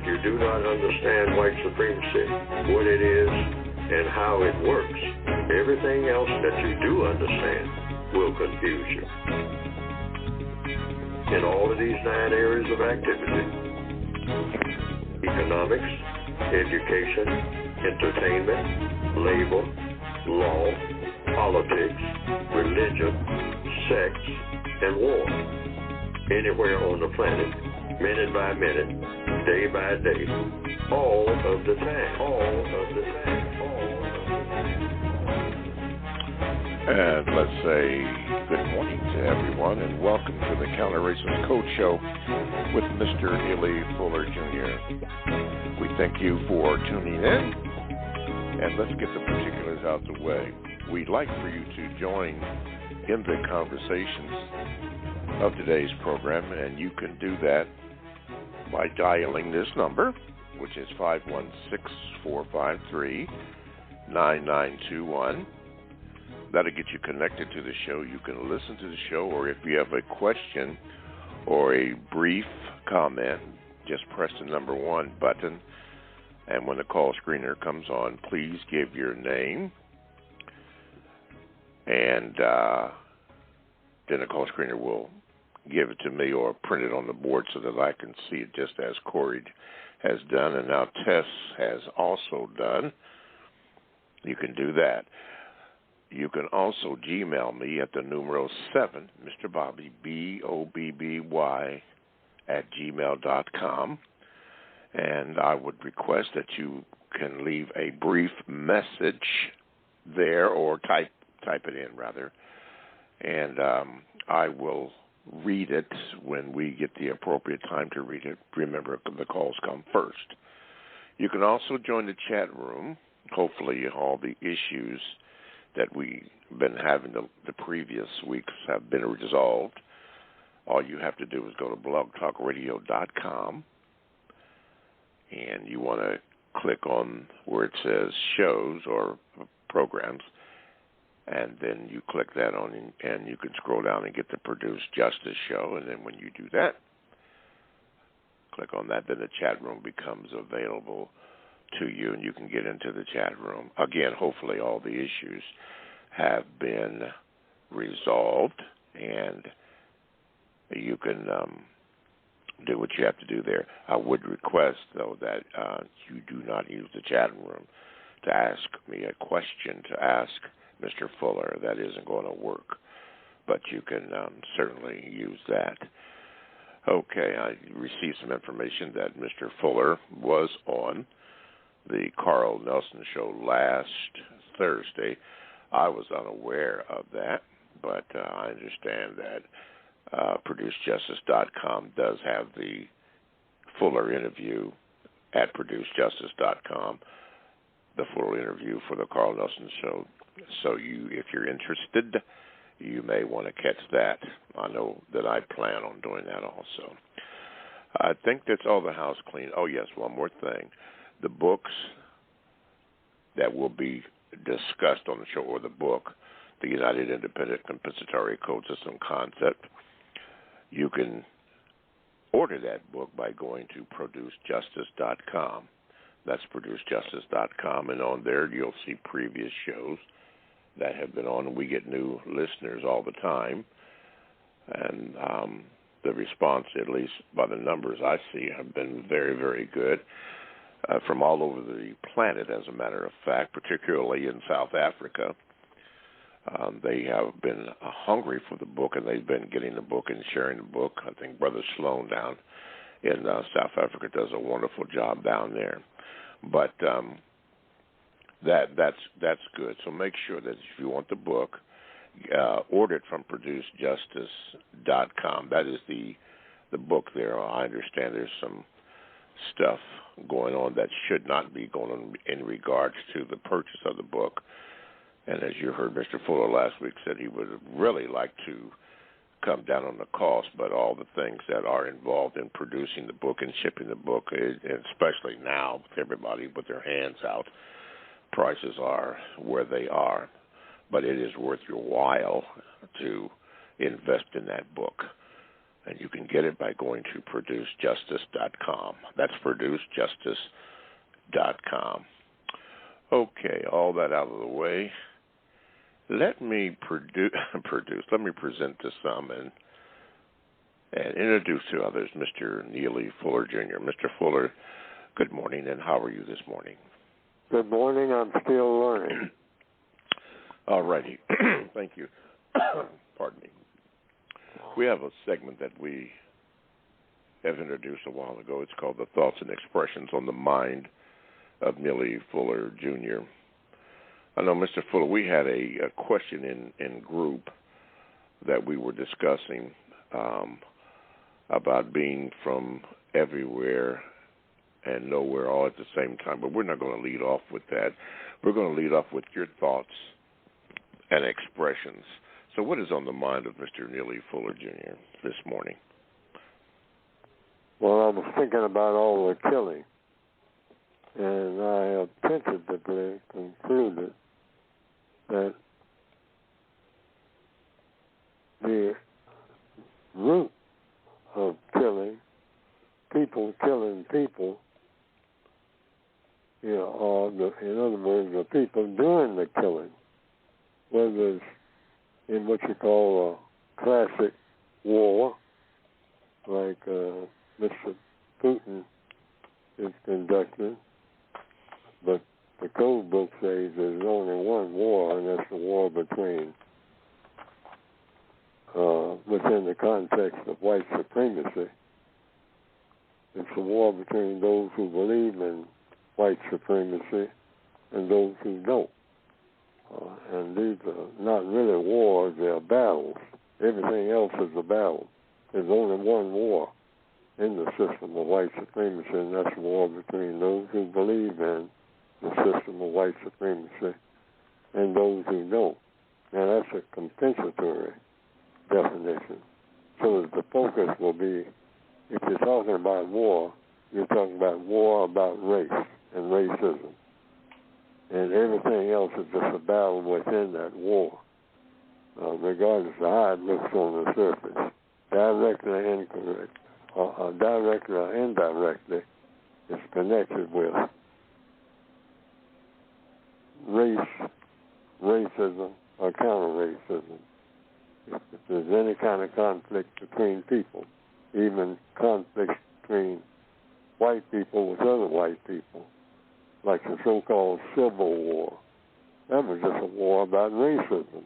you do not understand white supremacy, what it is, and how it works, everything else that you do understand will confuse you. In all of these 9 areas of activity, economics, education, entertainment, labor, law, politics, religion, sex, and war. Anywhere on the planet, minute by minute, day by day, all of the time, all of the time, all of the time. And let's say good morning to everyone and welcome to the Counter-Racist Code Show with Mr. Neely Fuller Jr. We thank you for tuning in, and let's get the particulars out the way. We'd like for you to join in the conversations of today's program, and you can do that by dialing this number, which is 516-453-9921. That'll get you connected to the show. You can listen to the show, or if you have a question or a brief comment, just press the number 1 button, and when the call screener comes on, please give your name, and then the call screener will give it to me or print it on the board so that I can see it, just as Corey has done and now Tess has also done. You can do that. You can also Gmail me at the numero 7, Mr. Bobby, BOBBY, @gmail.com. And I would request that you can leave a brief message there, or type it in, rather. And I will read it when we get the appropriate time to read it. Remember, the calls come first. You can also join the chat room. Hopefully all the issues that we've been having the previous weeks have been resolved. All you have to do is go to blogtalkradio.com, and you want to click on where it says shows or programs, and then you click that on, and you can scroll down and get the Produce Justice show, and then when you do that, click on that, then the chat room becomes available to you, and you can get into the chat room. Again, hopefully all the issues have been resolved, and you can do what you have to do there. I would request, though, that you do not use the chat room to ask me a question, to ask Mr. Fuller. That isn't going to work, but you can certainly use that. Okay, I received some information that Mr. Fuller was on the Carl Nelson show last Thursday. I was unaware of that, but I understand that ProduceJustice.com does have the Fuller interview at ProduceJustice.com, the full interview for the Carl Nelson show. So if you're interested, you may want to catch that. I know that I plan on doing that also. I think that's all the house clean. Oh, yes, one more thing. The books that will be discussed on the show, or the book, The United Independent Compensatory Code System Concept, you can order that book by going to ProduceJustice.com. That's ProduceJustice.com, and on there you'll see previous shows that have been on, and we get new listeners all the time. And the response, at least by the numbers I see, have been very, very good. From all over the planet, as a matter of fact, particularly in South Africa. They have been hungry for the book, and they've been getting the book and sharing the book. I think Brother Sloan down in South Africa does a wonderful job down there. But that's good. So make sure that if you want the book, order it from ProduceJustice.com. That is the book there. I understand there's some stuff going on that should not be going on in regards to the purchase of the book. And as you heard, Mr. Fuller last week said he would really like to come down on the cost, but all the things that are involved in producing the book and shipping the book, especially now with everybody with their hands out, prices are where they are. But it is worth your while to invest in that book. And you can get it by going to producejustice.com. That's producejustice.com. Okay, all that out of the way. Let me let me present to some and introduce to others Mr. Neely Fuller, Jr. Mr. Fuller, good morning, and how are you this morning? Good morning. I'm still learning. All righty. Thank you. Pardon me. We have a segment that we have introduced a while ago. It's called The Thoughts and Expressions on the Mind of Neely Fuller, Jr. I know, Mr. Fuller, we had a question in group that we were discussing about being from everywhere and nowhere all at the same time, but we're not going to lead off with that. We're going to lead off with your thoughts and expressions. So what is on the mind of Mr. Neely Fuller, Jr. this morning? Well, I was thinking about all the killing, and I have tentatively concluded that the root of killing, people killing people, or in other words, the people doing the killing, whether it's in what you call a classic war, like Mr. Putin is conducting, but the code book says there's only one war, and that's the war between, within the context of white supremacy. It's a war between those who believe in white supremacy and those who don't. And these are not really wars, they're battles. Everything else is a battle. There's only one war in the system of white supremacy, and that's the war between those who believe in the system of white supremacy and those who don't. Now, that's a compensatory definition. So that the focus will be, if you're talking about war, you're talking about war about race and racism. And everything else is just a battle within that war, regardless of how it looks on the surface. Directly or incorrect, directly or indirectly, it's connected with race, racism, or counter-racism. If there's any kind of conflict between people, even conflicts between white people with other white people, like the so-called Civil War, that was just a war about racism.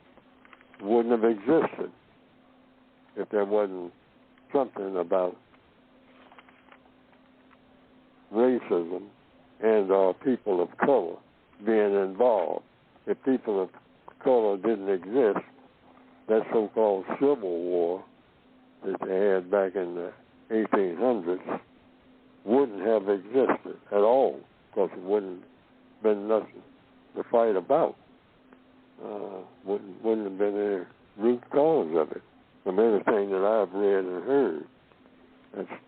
It wouldn't have existed if there wasn't something about racism and people of color being involved. If people of color didn't exist, that so-called Civil War that they had back in the 1800s wouldn't have existed at all, because it wouldn't have been nothing to fight about. Wouldn't have been any root cause of it. From everything that I've read and heard,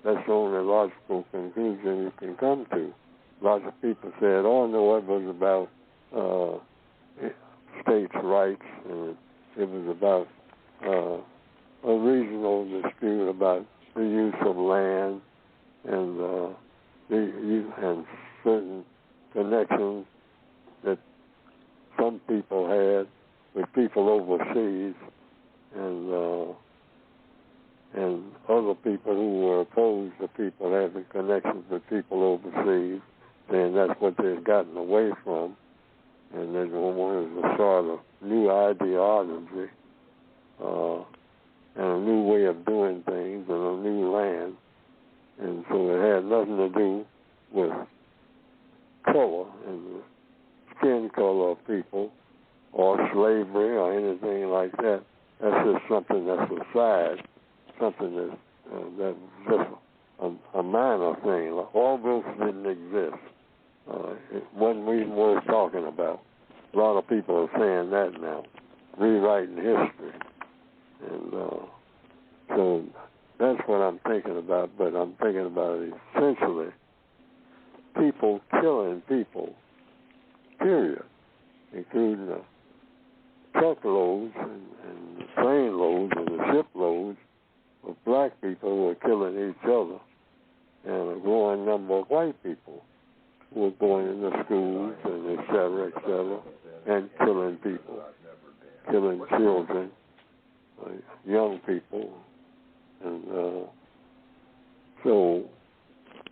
that's the only logical conclusion you can come to. Lots of people said, oh, no, it was about states' rights, and it was about a regional dispute about the use of land and certain connections that some people had with people overseas, and other people who were opposed to people having connections with people overseas, and that's what they've gotten away from. And they wanted a sort of new ideology and a new way of doing things and a new land. And so it had nothing to do with color and the skin color of people or slavery or anything like that. That's just something that's a side, something that's just a minor thing. All those didn't exist. It wasn't even worth talking about. A lot of people are saying that now, rewriting history. And so that's what I'm thinking about, but I'm thinking about it essentially people killing people, period, including the truckloads and the train loads and the ship loads of black black people were killing each other, and a growing number of white people were going into schools and et cetera, and killing people, killing children, young people. And so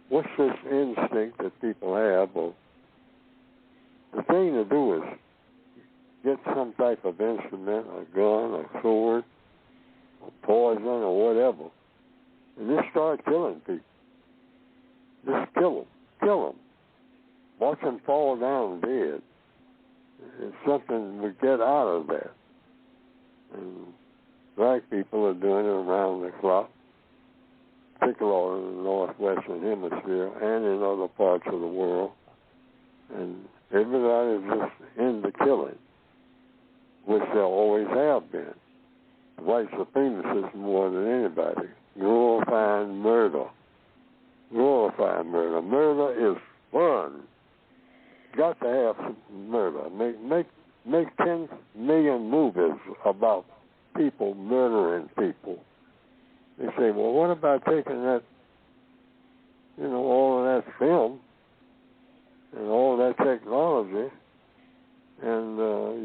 what's this instinct that people have? Well, the thing to do is get some type of instrument, a gun, a sword, a poison, or whatever, and just start killing people. Just kill them. Watch them fall down dead. It's something we get out of that. And black people are doing it around the clock, particularly in the Northwestern Hemisphere and in other parts of the world. And everybody's just into killing, which they always have been. White supremacists more than anybody. Glorifying murder. Murder is fun. Got to have some murder. Make 10 million movies about people murdering people. They say, well, what about taking that, all of that film and all that technology and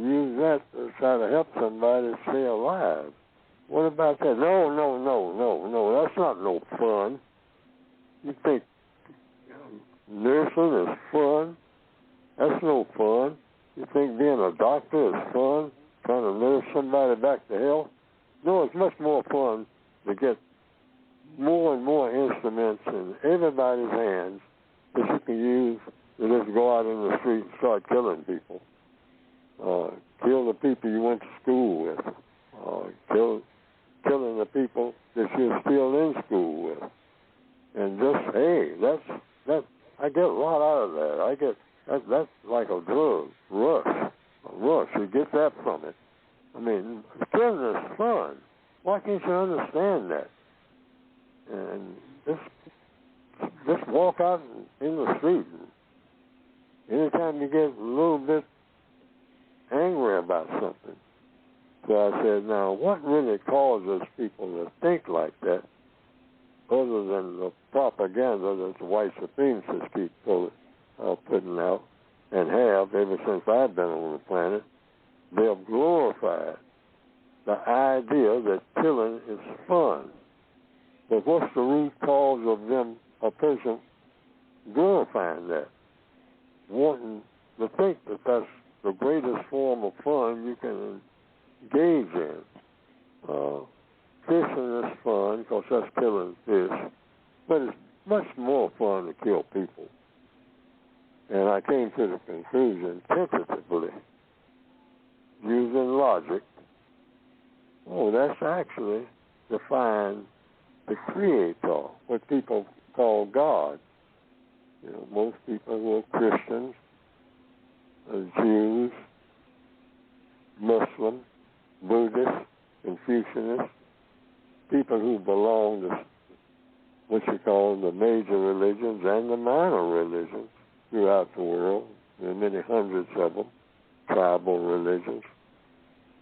use that to try to help somebody stay alive? What about that? No, that's not no fun. You think nursing is fun? That's no fun. You think being a doctor is fun? Trying to nurse somebody back to health? No, it's much more fun to get more and more instruments in everybody's hands that you can use to just go out in the street and start killing people. Kill the people you went to school with. Killing the people that you're still in school with. And just, that's I get a lot out of that. That's like a drug, rush. You get that from it. I mean, killing is fun. Why can't you understand that? And just walk out in the street. Anytime you get a little bit angry about something. So I said, now, what really causes people to think like that, other than the propaganda that the white supremacists keep putting out, and have ever since I've been on the planet? They have glorified the idea that killing is fun. But what's the root cause of them, a person glorifying that? Wanting to think that that's the greatest form of fun you can engage in. Fishing is fun because that's killing fish, but it's much more fun to kill people. And I came to the conclusion, tentatively, using logic, that's actually define the Creator, what people call God. Most people who are Christians, Jews, Muslim, Buddhists, Confucianists, people who belong to what you call the major religions and the minor religions throughout the world. There are many hundreds of them, tribal religions.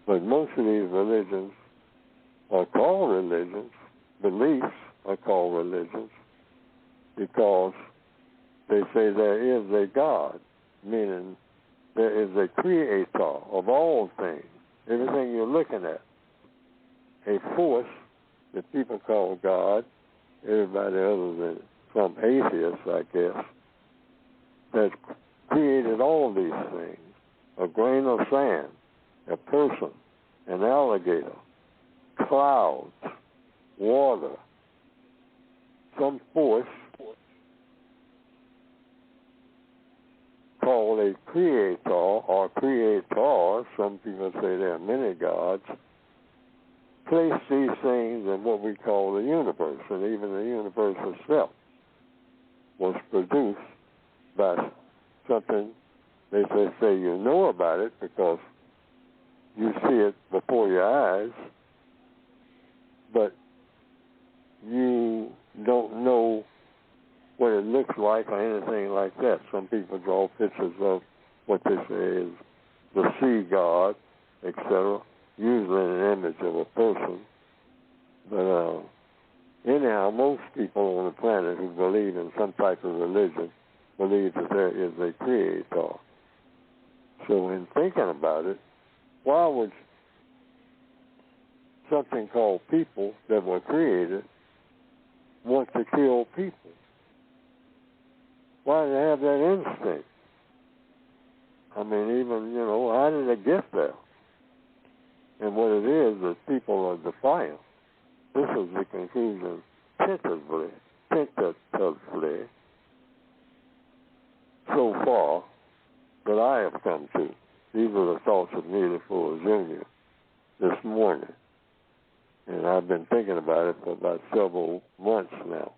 But most of these religions are called religions, beliefs are called religions, because they say there is a God, meaning there is a creator of all things, everything you're looking at, a force that people call God, everybody other than some atheists, I guess, that created all these things, a grain of sand, a person, an alligator, clouds, water, some force called a creator or creators, some people say there are many gods, place these things in what we call the universe, and even the universe itself was produced by something they say you know about it because you see it before your eyes, but you don't know what it looks like or anything like that. Some people draw pictures of what they say is the sea god, etc., usually an image of a person. But Anyhow, most people on the planet who believe in some type of religion believe that there is a creator. So in thinking about it, why would something called people that were created want to kill people? Why do they have that instinct? I mean, even, how did they get there? And what it is people are defiant. This is the conclusion tentatively, so far, that I have come to. These are the thoughts of Neely Jr. this morning. And I've been thinking about it for about several months now.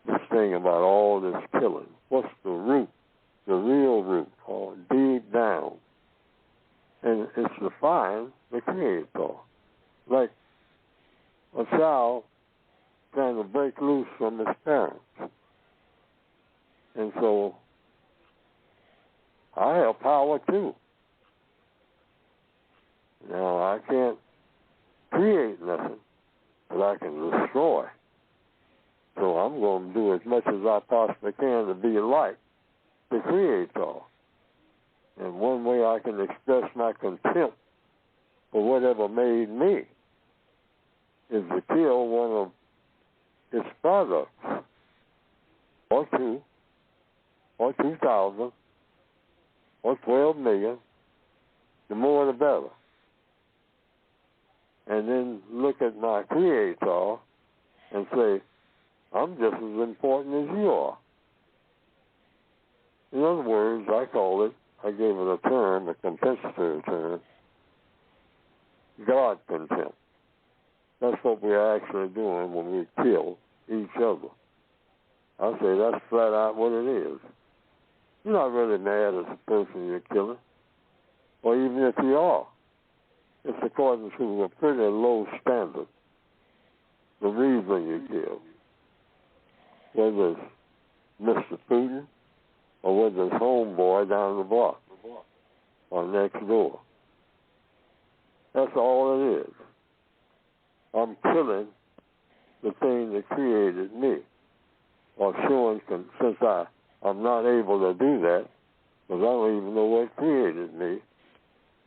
This thing about all this killing. What's the root, the real root, or deep down? And it's to find the creator. Like a child trying to break loose from his parents. And so I have power too. Now, I can't create nothing, but I can destroy. So I'm going to do as much as I possibly can to be like the creator. And one way I can express my contempt for whatever made me is to kill one of its products, or 2, or 2,000, or 12 million, the more the better. And then look at my creator and say, I'm just as important as you are. In other words, I gave it a term, a compensatory term, God contempt. That's what we're actually doing when we kill each other. I say that's flat out what it is. You're not really mad at the person you're killing, or even if you are. It's according to a pretty low standard, the reason you kill. Whether it's Mr. Putin or whether it's homeboy down the block or next door. That's all it is. I'm killing the thing that created me, or showing, since I'm not able to do that, because I don't even know what created me,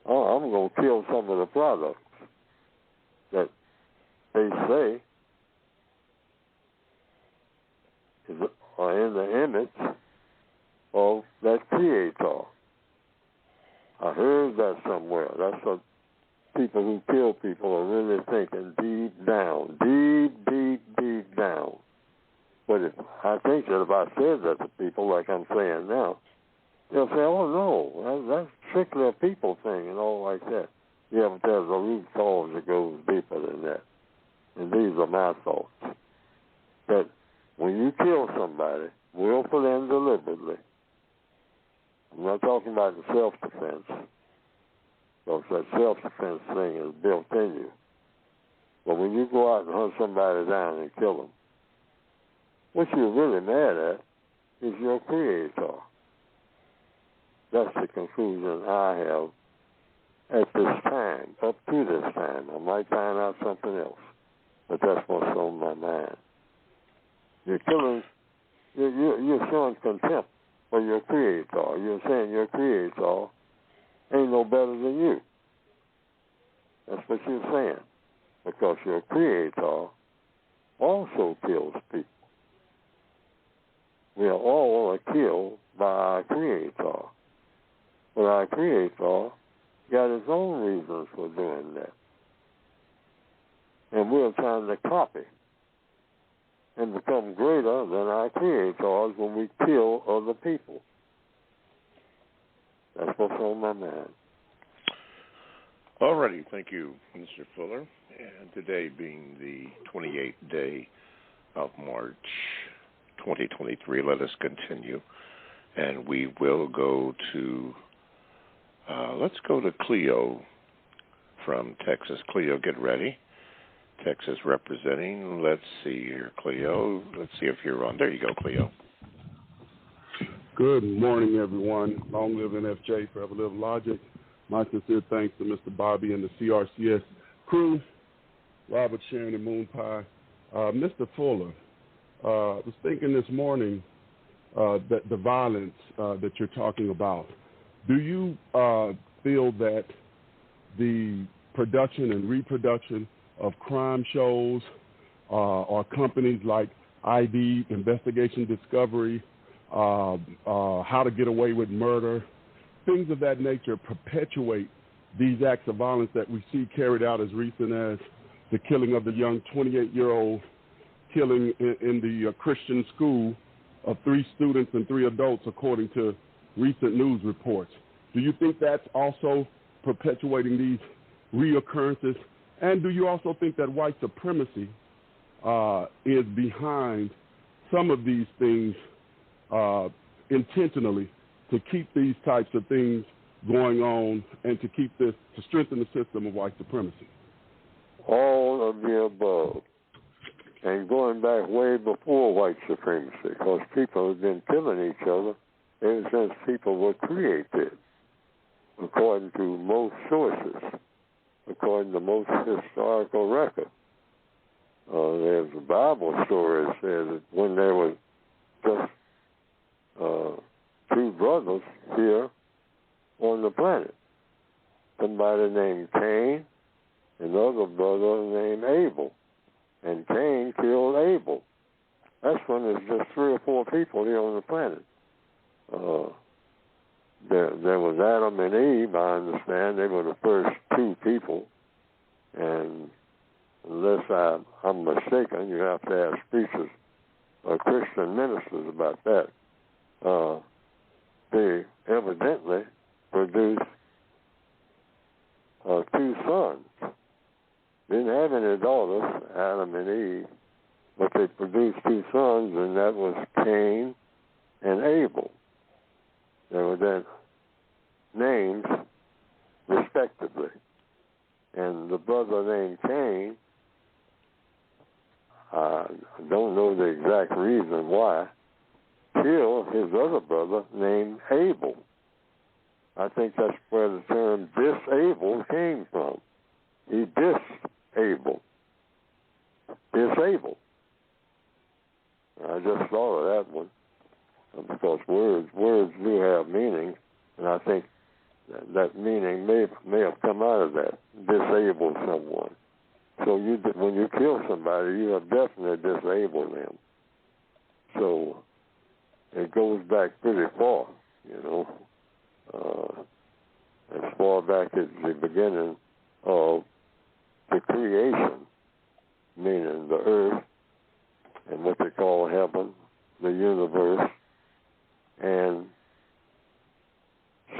I'm going to kill some of the products that they say are in the image of that creator. I heard that somewhere. That's what people who kill people are really thinking deep down, deep down. But I think that if I said that to people like I'm saying now, they'll say, oh, no, that's strictly a people thing and all like that. Yeah, but there's a root cause that goes deeper than that. And these are my thoughts. That when you kill somebody, willfully and deliberately, I'm not talking about the self-defense, because that self-defense thing is built in you. But when you go out and hunt somebody down and kill them, what you're really mad at is your creator. That's the conclusion I have at this time, up to this time. I might find out something else, but that's what's on my mind. You're killing, you're showing contempt for your creator. You're saying your creator ain't no better than you. That's what you're saying, because your creator also kills people. We are all killed by our creator. But our creator got his own reasons for doing that. And we're trying to copy and become greater than our creators when we kill other people. That's what's on my mind. All righty. Thank you, Mr. Fuller. And today being the 28th day of March 2023, let us continue. And we will go to, let's go to Cleo from Texas. Cleo, get ready. Texas representing. Let's see here, Cleo. Let's see if you're on. There you go, Cleo. Good morning, everyone. Long live NFJ, forever live Logic. My sincere thanks to Mr. Bobby and the CRCS crew, Robert, Sharon, and Moon Pie, Mr. Fuller, I was thinking this morning that the violence that you're talking about, do you feel that the production and reproduction of crime shows or companies like ID, Investigation Discovery, How to Get Away with Murder, things of that nature perpetuate these acts of violence that we see carried out as recent as the killing of the young 28-year-old killing in the Christian school of 3 students and 3 adults, according to recent news reports? Do you think that's also perpetuating these reoccurrences? And do you also think that white supremacy is behind some of these things intentionally to keep these types of things going on and to keep this, to strengthen the system of white supremacy? All of the above. And going back way before white supremacy, because people have been killing each other ever since people were created, according to most sources, according to most historical records. There's a Bible story that says that when there was just 2 brothers here on the planet, somebody named Cain and another brother named Abel. And Cain killed Abel. That's when there's just 3 or 4 people here on the planet. There was Adam and Eve, I understand. They were the first 2 people. And unless I'm mistaken, you have to ask preachers or Christian ministers about that. They evidently produced 2 sons. Didn't have any daughters, Adam and Eve, but they produced 2 sons, and that was Cain and Abel. They were then named respectively. And the brother named Cain, I don't know the exact reason why, killed his other brother named Abel. I think that's where the term disabled came from. He disabled. I just thought of that one because words do have meaning, and I think that meaning may have come out of that, disable someone. So when you kill somebody, you have definitely disabled them. So it goes back pretty far, as far back as the beginning of the creation, meaning the earth and what they call heaven, the universe, and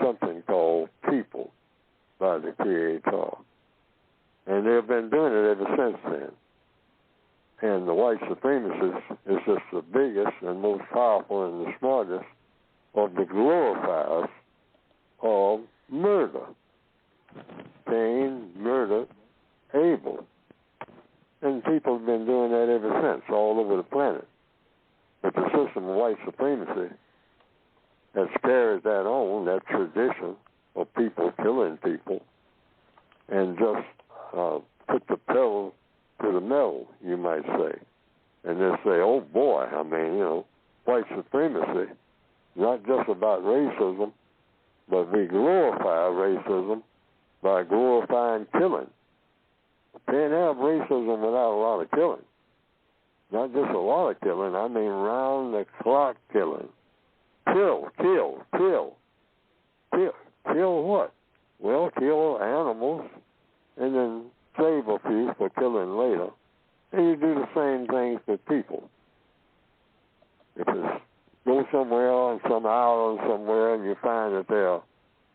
something called people by the Creator. And they've been doing it ever since then. And the white supremacists is just the biggest and most powerful and the smartest of the glorifiers of murder. Cain murdered Abel. And people have been doing that ever since, all over the planet. But the system of white supremacy has carried that on, that tradition of people killing people, and just put the pedal to the metal, you might say. And then say, oh boy, white supremacy, not just about racism, but we glorify racism by glorifying killing. Can't have racism without a lot of killing. Not just a lot of killing, I mean round-the-clock killing. Kill what? Well, kill animals and then save a few for killing later. And you do the same things with people. If you go somewhere on some island somewhere and you find that there are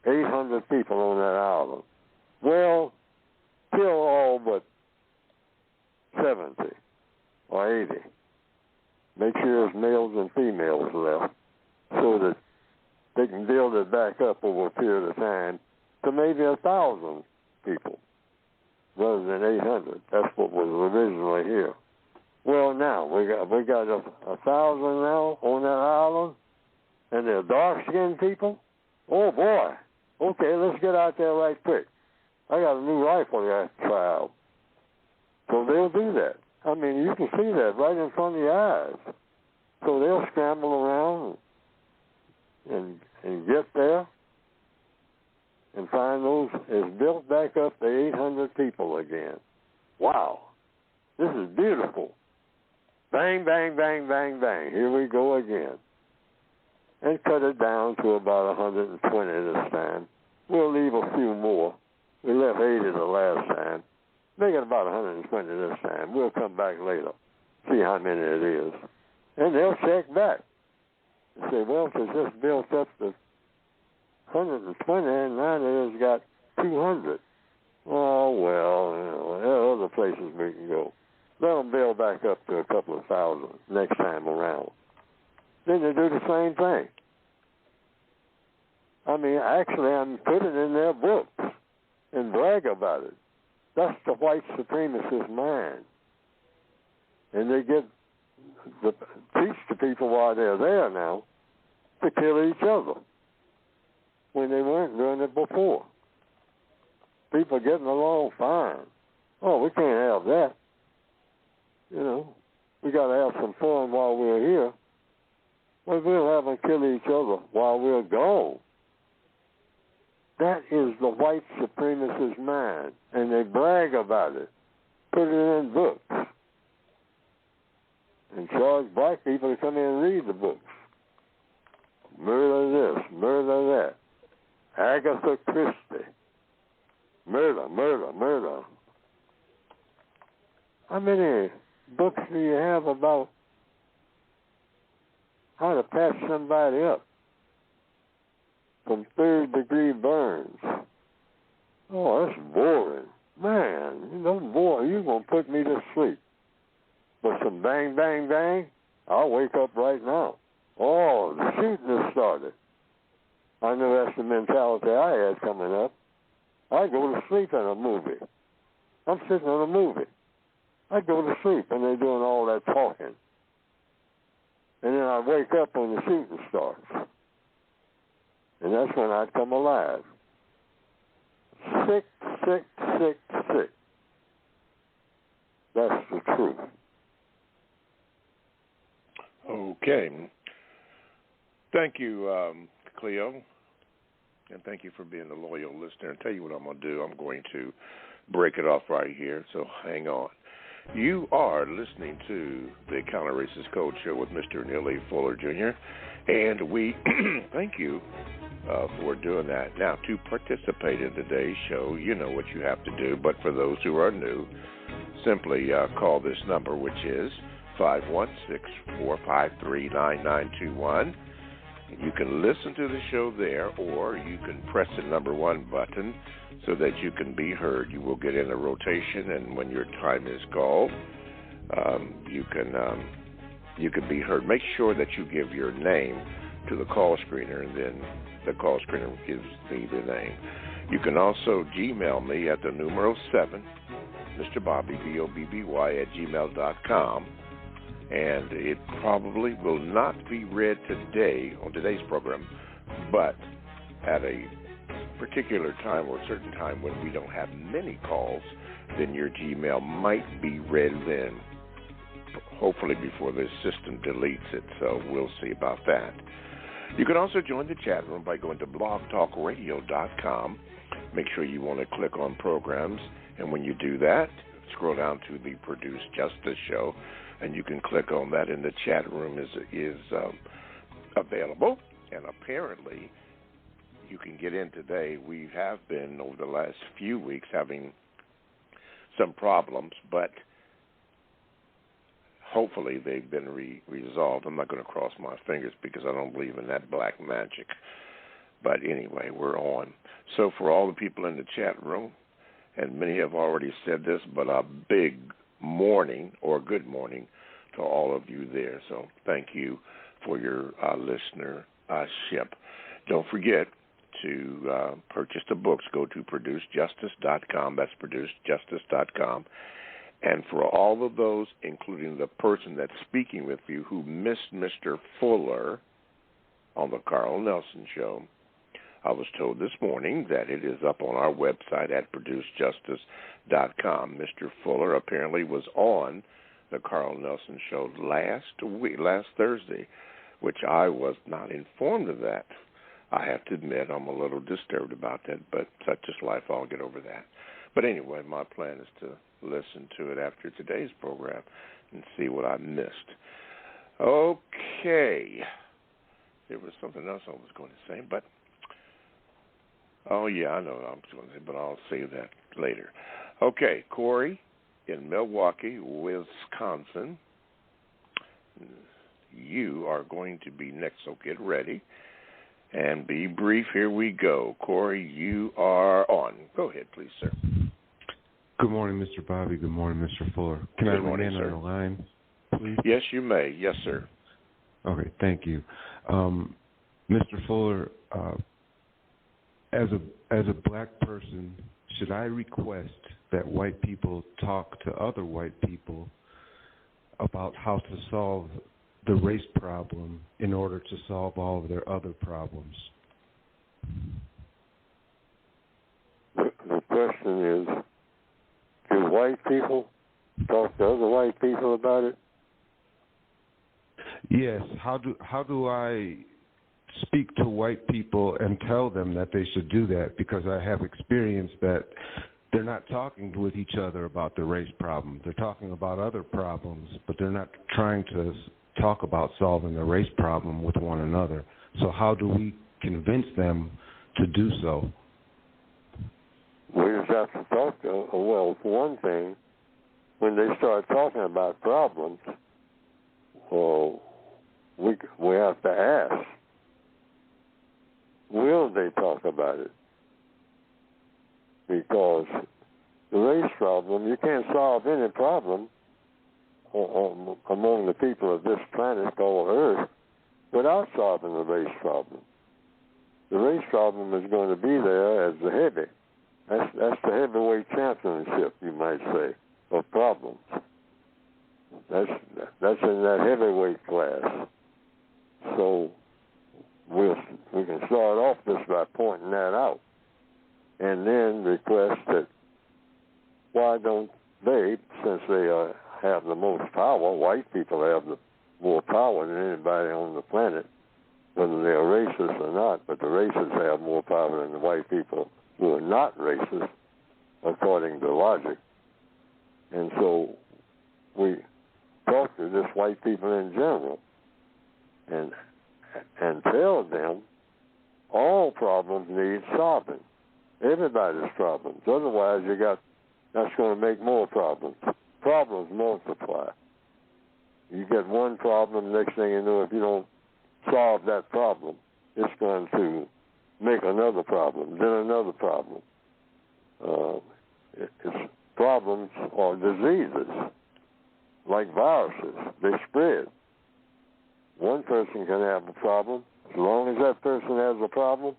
800 people on that island, well, kill all but 70 or 80. Make sure there's males and females left so that they can build it back up over a period of time to maybe 1,000 people rather than 800. That's what was originally here. Well, now we got 1,000 now on that island, and they're dark-skinned people. Oh boy! Okay, let's get out there right quick. I got a new rifle I have to try out. So they'll do that. I mean, you can see that right in front of your eyes. So they'll scramble around and get there and find those is built back up to 800 people again. Wow. This is beautiful. Bang, bang, bang, bang, bang. Here we go again. And cut it down to about 120 this time. We'll leave a few more. We left 80 the last time. Make it about 120 this time. We'll come back later, see how many it is. And they'll check back and say, well, if it's just built up to 120 and now it has got 200. Oh, well, you know, there are other places we can go. Let them build back up to a couple of thousand next time around. Then they do the same thing. I mean, actually, I'm putting it in their books and brag about it. That's the white supremacist mind. And they teach the people while they're there now to kill each other when they weren't doing it before. People getting along fine. Oh, we can't have that. You know, we got to have some fun while we're here. Well, we'll have them kill each other while we're gone. That is the white supremacist mind, and they brag about it, put it in books, and charge black people to come in and read the books. Murder this, murder that. Agatha Christie. Murder, murder, murder. How many books do you have about how to patch somebody up from third-degree burns? Oh, that's boring. Man, you know, boy, you're going to put me to sleep. But some bang, bang, bang, I'll wake up right now. Oh, the shooting has started. I know that's the mentality I had coming up. I go to sleep in a movie. I'm sitting in a movie. I go to sleep and they're doing all that talking. And then I wake up when the shooting starts. And that's when I come alive. Sick, sick, sick, sick. That's the truth. Okay. Thank you, Cleo. And thank you for being a loyal listener. And tell you what I'm going to do. I'm going to break it off right here. So hang on. You are listening to the Counter-Racist Code Show with Mr. Neely Fuller, Jr., and we thank you for doing that. Now, to participate in today's show, you know what you have to do, but for those who are new, simply call this number, which is 516-453-9921. You can listen to the show there, or you can press the number 1 button so that you can be heard. You will get in a rotation, and when your time is called, you can be heard. Make sure that you give your name to the call screener, and then the call screener gives me the name. You can also Gmail me at the numero 7, Mr. Bobby, BOBBY, @gmail.com. And it probably will not be read today on today's program, but at a particular time or a certain time when we don't have many calls, then your Gmail might be read then, hopefully before the system deletes it, so we'll see about that. You can also join the chat room by going to blogtalkradio.com. Make sure you want to click on programs, and when you do that, scroll down to the Produce Justice Show, and you can click on that, and the chat room is available. And apparently, you can get in today. We have been, over the last few weeks, having some problems, but hopefully they've been resolved. I'm not going to cross my fingers because I don't believe in that black magic. But anyway, we're on. So for all the people in the chat room, and many have already said this, but a big morning or good morning to all of you there. So thank you for your listenership. Don't forget to purchase the books. Go to producejustice.com. That's producejustice.com. And for all of those, including the person that's speaking with you who missed Mr. Fuller on the Carl Nelson Show, I was told this morning that it is up on our website at producejustice.com. Mr. Fuller apparently was on the Carl Nelson Show last Thursday, which I was not informed of that. I have to admit I'm a little disturbed about that, but such is life. I'll get over that. But anyway, my plan is to listen to it after today's program and see what I missed. Okay. There was something else I was going to say, but oh, yeah, I know what I was going to say, but I'll say that later. Okay, Corey in Milwaukee, Wisconsin. You are going to be next, so get ready. And be brief. Here we go. Corey, you are on. Go ahead, please, sir. Good morning, Mr. Bobby. Good morning, Mr. Fuller. Can I remain on the line, please? Yes, you may. Yes, sir. Okay, thank you. Mr. Fuller, as a black person, should I request that white people talk to other white people about how to solve the race problem in order to solve all of their other problems? The question is, do white people talk to other white people about it? Yes. How do I speak to white people and tell them that they should do that? Because I have experienced that they're not talking with each other about the race problem. They're talking about other problems, but they're not trying to talk about solving the race problem with one another. So how do we convince them to do so? We just have to talk to, well, for one thing, when they start talking about problems, well, we have to ask, will they talk about it? Because the race problem, you can't solve any problem among the people of this planet called Earth without solving the race problem. The race problem is going to be there as the heavy. That's the heavyweight championship, you might say, of problems. That's in that heavyweight class. So we can start off just by pointing that out, and then request that why don't they, since they have the most power, white people have the more power than anybody on the planet, whether they're racist or not, but the racists have more power than the white people who are not racist, according to logic. And so we talk to just white people in general and tell them all problems need solving. Everybody's problems. Otherwise, that's going to make more problems. Problems multiply. You get one problem, next thing you know, if you don't solve that problem, it's going to make another problem, then another problem. It's problems or diseases, like viruses. They spread. One person can have a problem. As long as that person has a problem,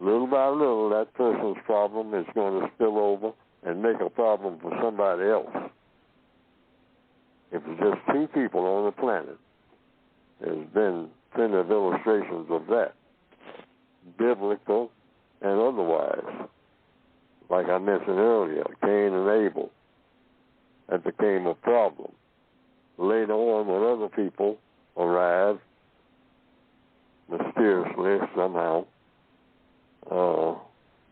little by little, that person's problem is going to spill over and make a problem for somebody else. If it's just two people on the planet, there's been plenty of illustrations of that, biblical and otherwise. Like I mentioned earlier, Cain and Abel, that became a problem. Later on, when other people arrived, mysteriously, somehow, I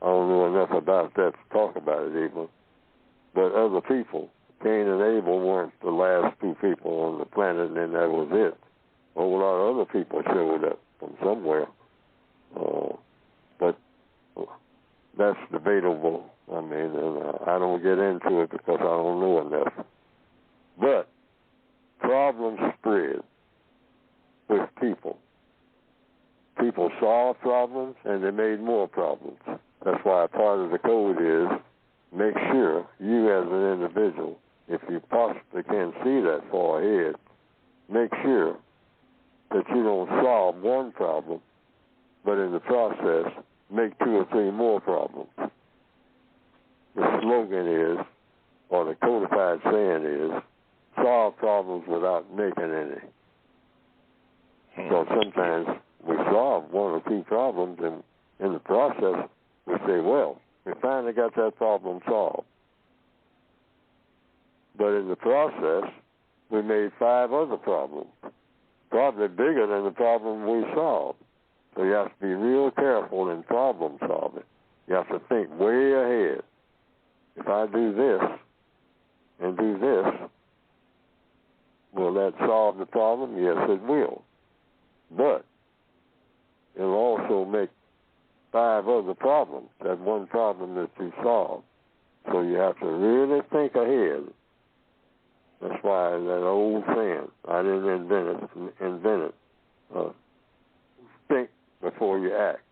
don't know enough about that to talk about it even, but other people, Cain and Abel weren't the last two people on the planet, and then that was it. A whole lot of other people showed up from somewhere. But that's debatable. I mean, and I don't get into it because I don't know enough. But problems spread with people. People solve problems, and they made more problems. That's why part of the code is make sure you as an individual, if you possibly can't see that far ahead, make sure that you don't solve one problem, but in the process, make two or three more problems. The slogan is, or the codified saying is, solve problems without making any. So sometimes we solve one or two problems, and in the process, we say, well, we finally got that problem solved. But in the process, we made 5 other problems, probably bigger than the problem we solved. So you have to be real careful in problem solving. You have to think way ahead. If I do this and do this, will that solve the problem? Yes, it will. But it'll also make 5 other problems, that one problem that you solve. So you have to really think ahead. That's why that old saying, I didn't invent it. Think before you act.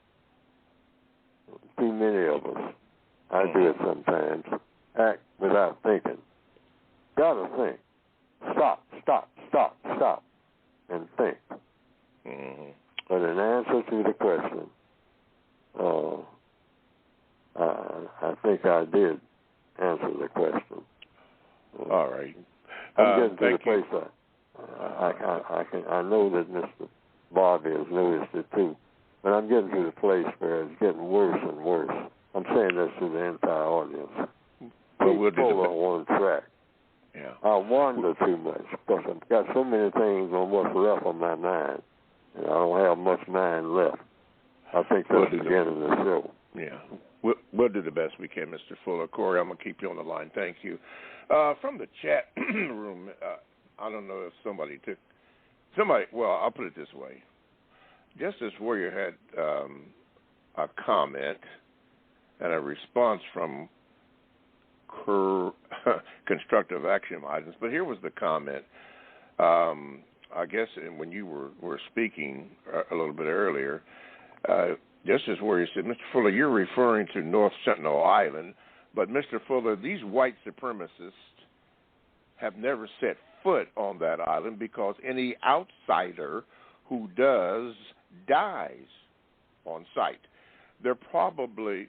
Too many of us. I do it sometimes. Act without thinking. Gotta think. Stop, and think. Mm-hmm. But in answer to the question, I think I did answer the question. All right. I'm getting to the place I know that Mr. Bobby has noticed it too, but I'm getting to the place where it's getting worse and worse. I'm saying this to the entire audience. We'll People are on track. Yeah. I wonder too much because I've got so many things on what's left on my mind, and I don't have much mind left. I think that's the beginning of the show. Yeah. We'll do the best we can, Mr. Fuller. Corey, I'm going to keep you on the line. Thank you. From the chat room, I don't know if somebody, well, I'll put it this way. Justice Warrior had a comment and a response from constructive action items, but here was the comment. I guess when you were speaking a little bit earlier, Justice Warrior said, Mr. Fuller, you're referring to North Sentinel Island, but Mr. Fuller, these white supremacists have never set foot on that island because any outsider who does dies on sight. They're probably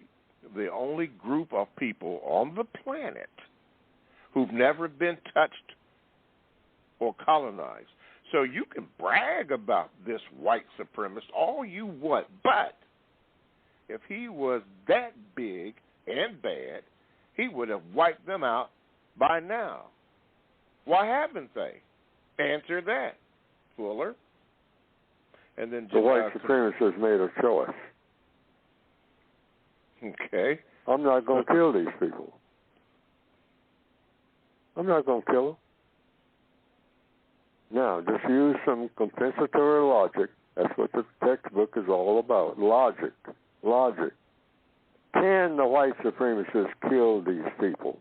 the only group of people on the planet who've never been touched or colonized. So you can brag about this white supremacist all you want, but if he was that big and bad, he would have wiped them out by now. Why haven't they? Answer that, Fuller. And then the white supremacists made a choice. Okay. I'm not going to kill these people. I'm not going to kill them. Now, just use some compensatory logic. That's what the textbook is all about. Logic. Can the white supremacists kill these people?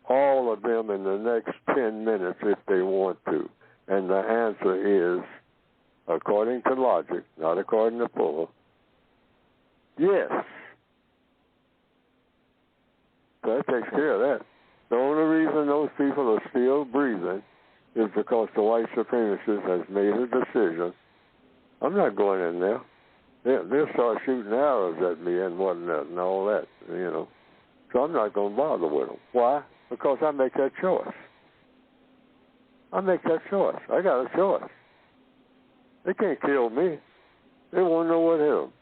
All of them in the next 10 minutes if they want to. And the answer is, according to logic, not according to Fuller, yes. So that takes care of that. The only reason those people are still breathing is because the white supremacist has made a decision. I'm not going in there. They'll start shooting arrows at me and whatnot and all that, you know. So I'm not going to bother with them. Why? Because I make that choice. I got a choice. They can't kill me. They won't know what hit them.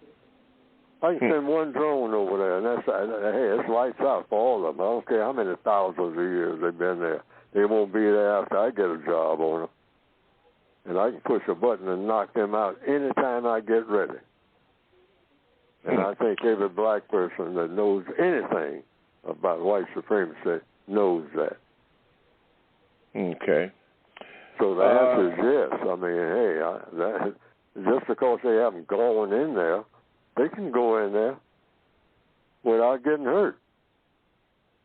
I can send one drone over there, and hey, it's lights out for all of them. I don't care how many thousands of years they've been there. They won't be there after I get a job on them. And I can push a button and knock them out anytime I get ready. And I think every black person that knows anything about white supremacy knows that. Okay. So the answer is yes. I mean, hey, just because they haven't gone in there, they can go in there without getting hurt.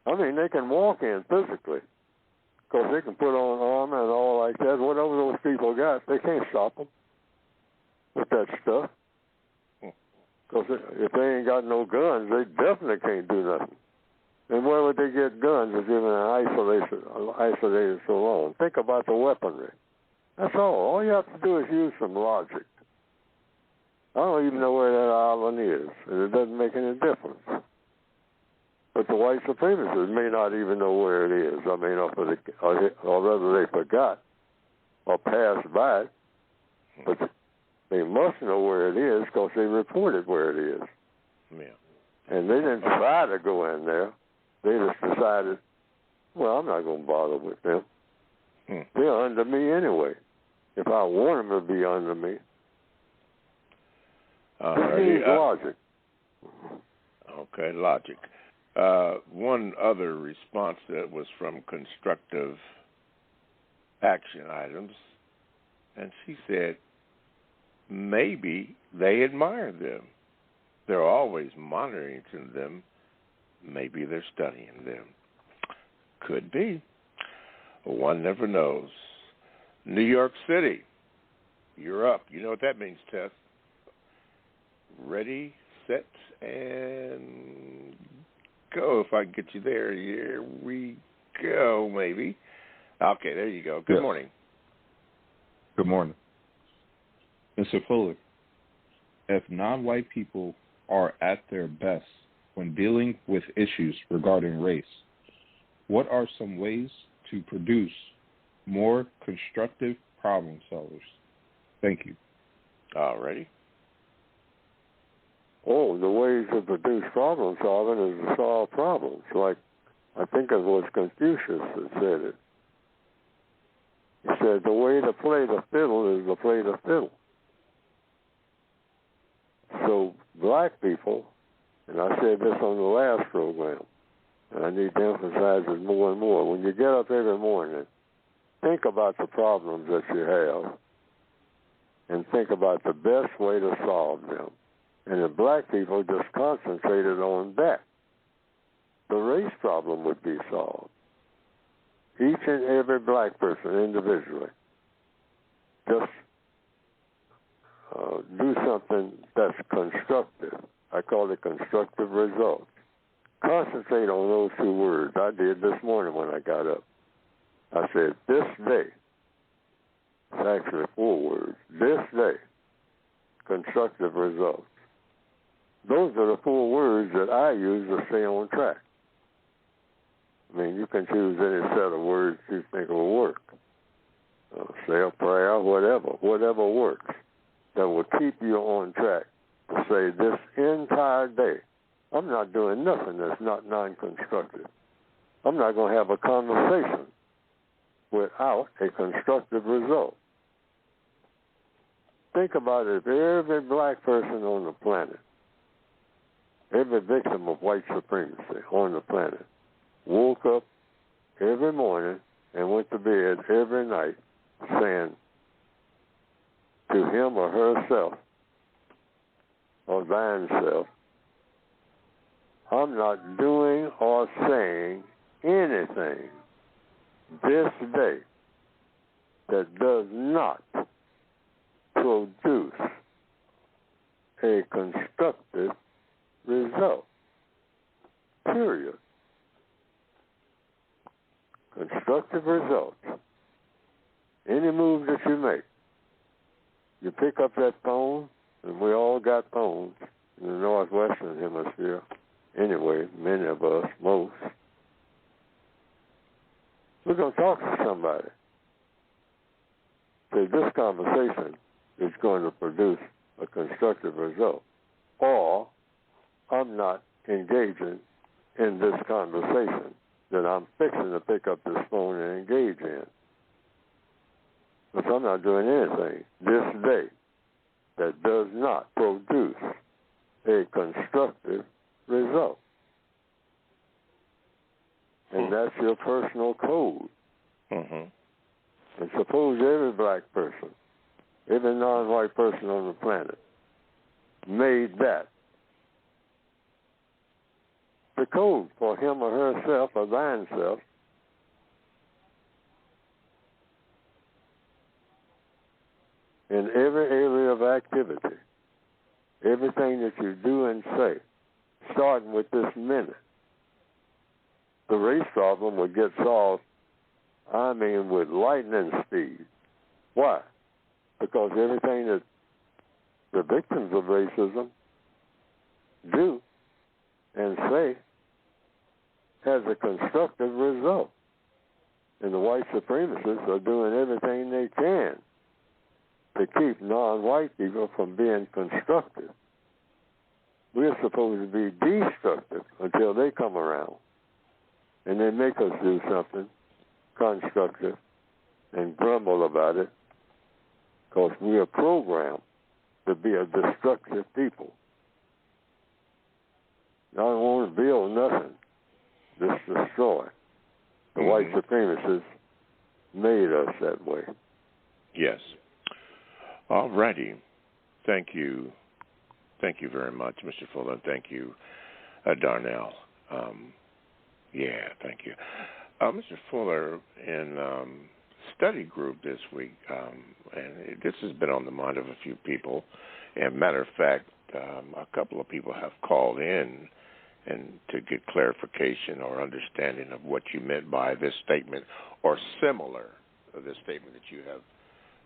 I mean, they can walk in physically because they can put on armor and all like that. Whatever those people got, they can't stop them with that stuff. Because if they ain't got no guns, they definitely can't do nothing. And where would they get guns if they're isolated so long? Think about the weaponry. That's all. All you have to do is use some logic. I don't even know where that island is, and it doesn't make any difference. But the white supremacists may not even know where it is. I mean, or rather they forgot or passed by it. But they must know where it is because they reported where it is. Yeah. And they didn't try to go in there. They just decided, well, I'm not going to bother with them. They're under me anyway. If I want them to be under me. This means logic. Okay, logic. One other response that was from Constructive action items, and she said maybe they admire them. They're always monitoring them. Maybe they're studying them. Could be. One never knows. New York City, you're up. You know what that means, Tess. Ready, set, and go. If I can get you there. Here we go, maybe. Okay, there you go. Good morning. Good morning. Mr. Fuller, if non-white people are at their best when dealing with issues regarding race, what are some ways to produce more constructive problem solvers? Thank you. All righty. Oh, the ways to produce problem solving is to solve problems. Like, I think it was Confucius that said it. He said, the way to play the fiddle is to play the fiddle. So black people, and I said this on the last program, and I need to emphasize it more and more, when you get up every morning, think about the problems that you have and think about the best way to solve them. And the black people just concentrated on that. The race problem would be solved. Each and every black person individually just do something that's constructive. I call it constructive results. Concentrate on those two words. I did this morning when I got up. I said, this day. It's actually 4 words. This day, constructive results. Those are the 4 words that I use to stay on track. I mean, you can choose any set of words you think will work. Say a prayer, whatever works that will keep you on track to say this entire day, I'm not doing nothing that's not non-constructive. I'm not going to have a conversation without a constructive result. Think about it. If every black person on the planet, every victim of white supremacy on the planet, woke up every morning and went to bed every night saying to him or herself or thine self, I'm not doing or saying anything this day that does not produce a constructive result. Period. Constructive results. Any move that you make, you pick up that phone, and we all got phones in the northwestern hemisphere. Anyway, many of us, most. We're going to talk to somebody. So this conversation is going to produce a constructive result. Or I'm not engaging in this conversation that I'm fixing to pick up this phone and engage in. Because I'm not doing anything this day that does not produce a constructive result. And that's your personal code. Mm-hmm. And suppose every black person, every non-white person on the planet made that the code for him or herself or thine self, in every area of activity, everything that you do and say, starting with this minute, the race problem would get solved, I mean, with lightning speed. Why? Because everything that the victims of racism do and say has a constructive result. And the white supremacists are doing everything they can to keep non-white people from being constructive. We're supposed to be destructive until they come around. And they make us do something constructive. and grumble about it, because we are programmed to be a destructive people. I don't want to build nothing, just destroy. The white supremacists made us that way. Yes. All righty. Thank you. Thank you very much, Mr. Fuller. Thank you, Darnell. Thank you. Mr. Fuller, in study group this week, and this has been on the mind of a few people, and matter of fact, a couple of people have called in and to get clarification or understanding of what you meant by this statement or similar to this statement that you have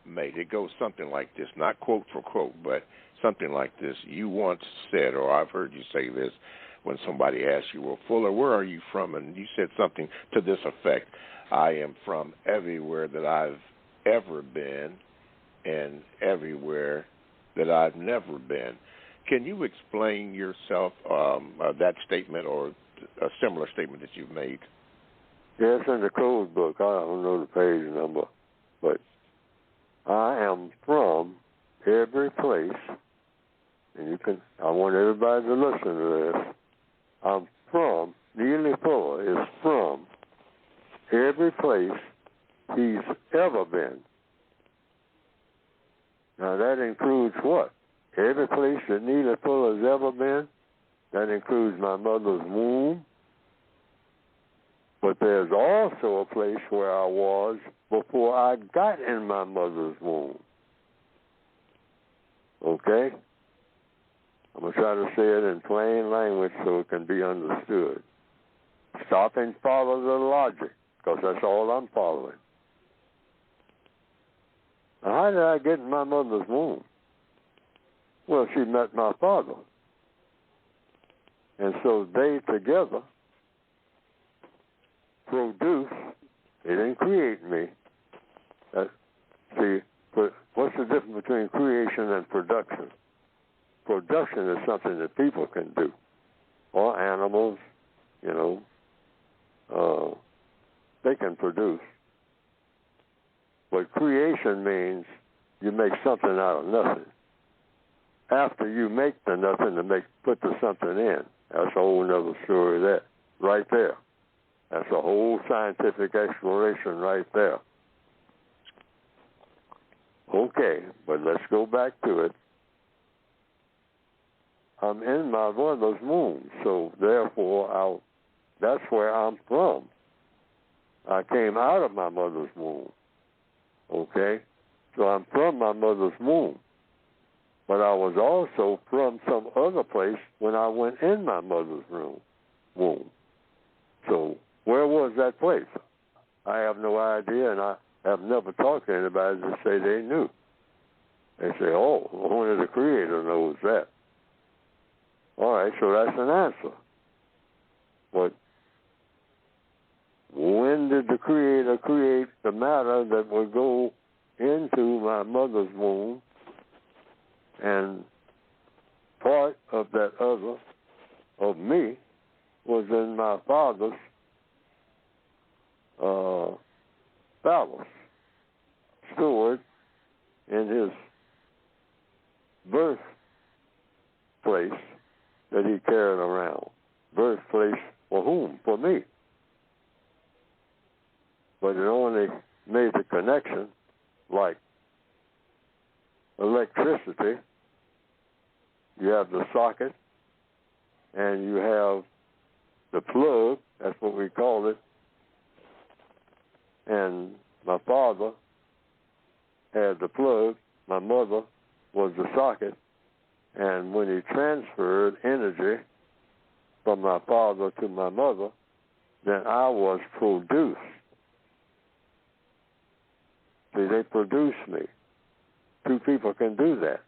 made. It goes something like this, not quote for quote, but something like this. You once said, or I've heard you say this, when somebody asks you, well, Fuller, where are you from? And you said something to this effect: I am from everywhere that I've ever been and everywhere that I've never been. Can you explain yourself that statement or a similar statement that you've made? Yes, in the code book. I don't know the page number, but I am from every place, and I want everybody to listen to this. I'm from, Neely Fuller is from every place he's ever been. Now that includes what? Every place that Neely Fuller has ever been. That includes my mother's womb. But there's also a place where I was before I got in my mother's womb. Okay? I'm going to try to say it in plain language so it can be understood. Stop and follow the logic, because that's all I'm following. Now, how did I get in my mother's womb? Well, she met my father. And so they together produced, they didn't create me. What's the difference between creation and production? Production is something that people can do, or animals, they can produce. But creation means you make something out of nothing. After you make the nothing to put the something in, that's a whole other story there, right there. That's a whole scientific exploration right there. Okay, but let's go back to it. I'm in my mother's womb, so therefore that's where I'm from. I came out of my mother's womb. Okay? So I'm from my mother's womb. But I was also from some other place when I went in my mother's womb. So where was that place? I have no idea, and I have never talked to anybody that say they knew. They say, oh, only the Creator knows that. All right, so that's an answer. But when did the Creator create the matter that would go into my mother's womb? And part of that other, of me, was in my father's phallus, stored in his birthplace that he carried around. Birthplace for whom? For me. But it only made the connection like electricity. You have the socket and you have the plug, that's what we call it. And my father had the plug, my mother was the socket, and when he transferred energy from my father to my mother, then I was produced. See, they produced me. Two people can do that,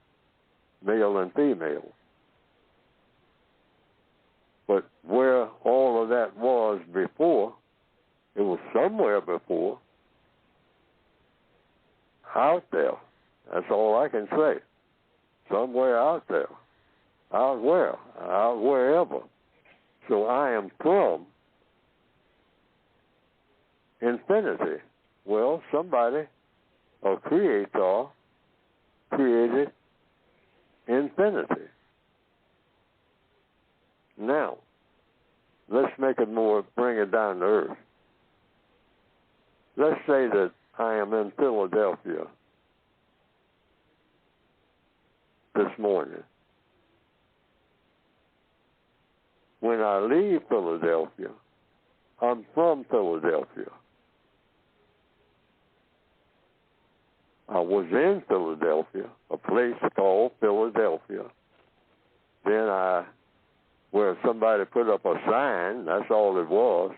male and female. But where all of that was before, it was somewhere before, out there. That's all I can say. Somewhere out there. Out where? Out wherever. So I am from infinity, Well, somebody, a creator, created infinity. Now, let's make it more, bring it down to earth. Let's say that I am in Philadelphia this morning. When I leave Philadelphia, I'm from Philadelphia. I was in Philadelphia, a place called Philadelphia. Then where somebody put up a sign, that's all it was.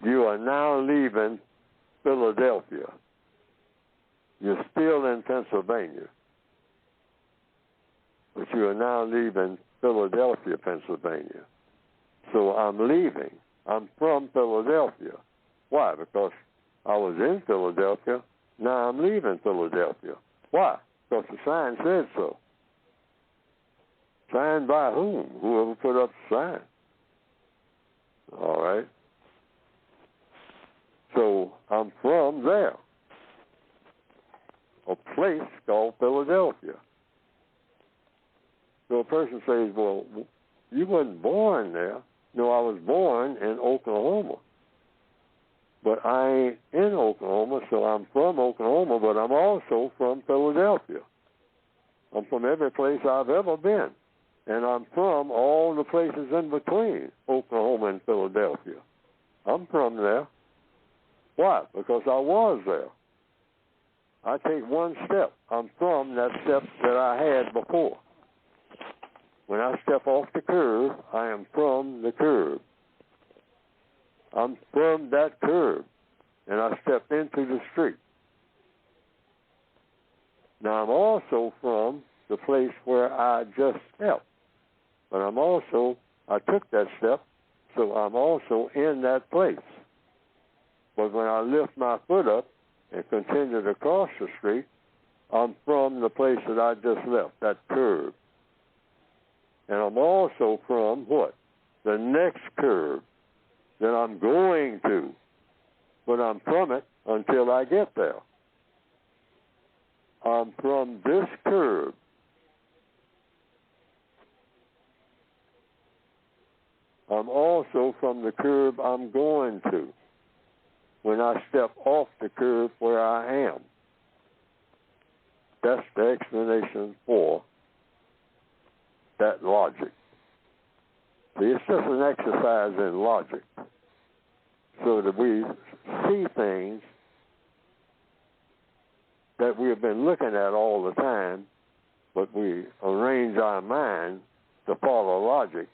You are now leaving Philadelphia. You're still in Pennsylvania, but you are now leaving Philadelphia, Pennsylvania. So I'm leaving. I'm from Philadelphia. Why? Because I was in Philadelphia. Now I'm leaving Philadelphia. Why? Because the sign said so. Signed by whom? Whoever put up the sign. All right. So I'm from there, a place called Philadelphia. So a person says, well, you weren't born there. No, I was born in Oklahoma. But I ain't in Oklahoma, so I'm from Oklahoma, but I'm also from Philadelphia. I'm from every place I've ever been. And I'm from all the places in between Oklahoma and Philadelphia. I'm from there. Why? Because I was there. I take one step. I'm from that step that I had before. When I step off the curb, I am from the curb. I'm from that curb, and I step into the street. Now, I'm also from the place where I just stepped, but I took that step, so I'm also in that place. But when I lift my foot up and continue to cross the street, I'm from the place that I just left, that curb. And I'm also from what? The next curb that I'm going to. But I'm from it until I get there. I'm from this curb. I'm also from the curb I'm going to when I step off the curb where I am. That's the explanation for that logic. See, it's just an exercise in logic so that we see things that we have been looking at all the time, but we arrange our mind to follow logic,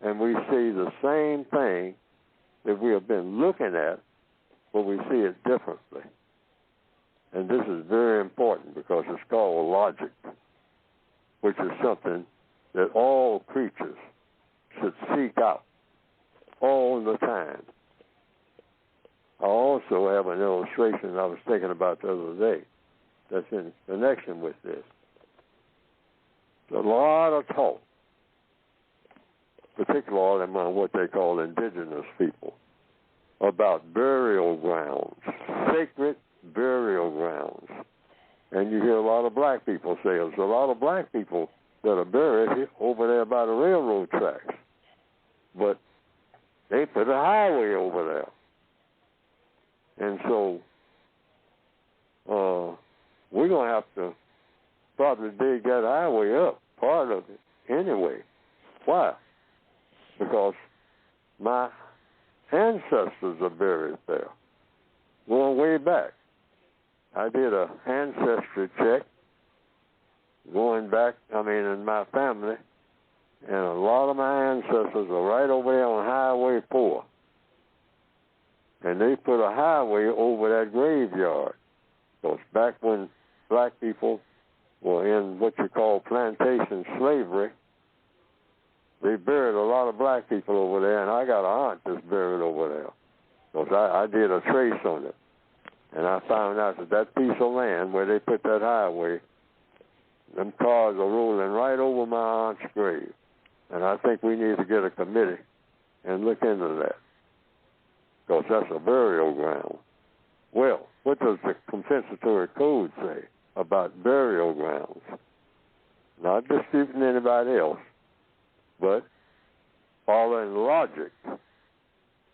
and we see the same thing that we have been looking at, but we see it differently. And this is very important because it's called logic, which is something that all creatures should seek out all the time. I also have an illustration I was thinking about the other day that's in connection with this. There's a lot of talk, particularly among what they call indigenous people, about burial grounds, sacred burial grounds. And you hear a lot of black people say there's a lot of black people that are buried over there by the railroad tracks. But they put a highway over there. And so we're going to have to probably dig that highway up, part of it, anyway. Why? Because my ancestors are buried there, going way back. I did an ancestry check going back, in my family, and a lot of my ancestors are right over there on Highway 4. And they put a highway over that graveyard. Because back when black people were in what you call plantation slavery, they buried a lot of black people over there, and I got an aunt that's buried over there. Because I did a trace on it. And I found out that piece of land where they put that highway, them cars are rolling right over my aunt's grave. And I think we need to get a committee and look into that. Because that's a burial ground. Well, what does the compensatory code say about burial grounds? Not disputing anybody else, but following logic.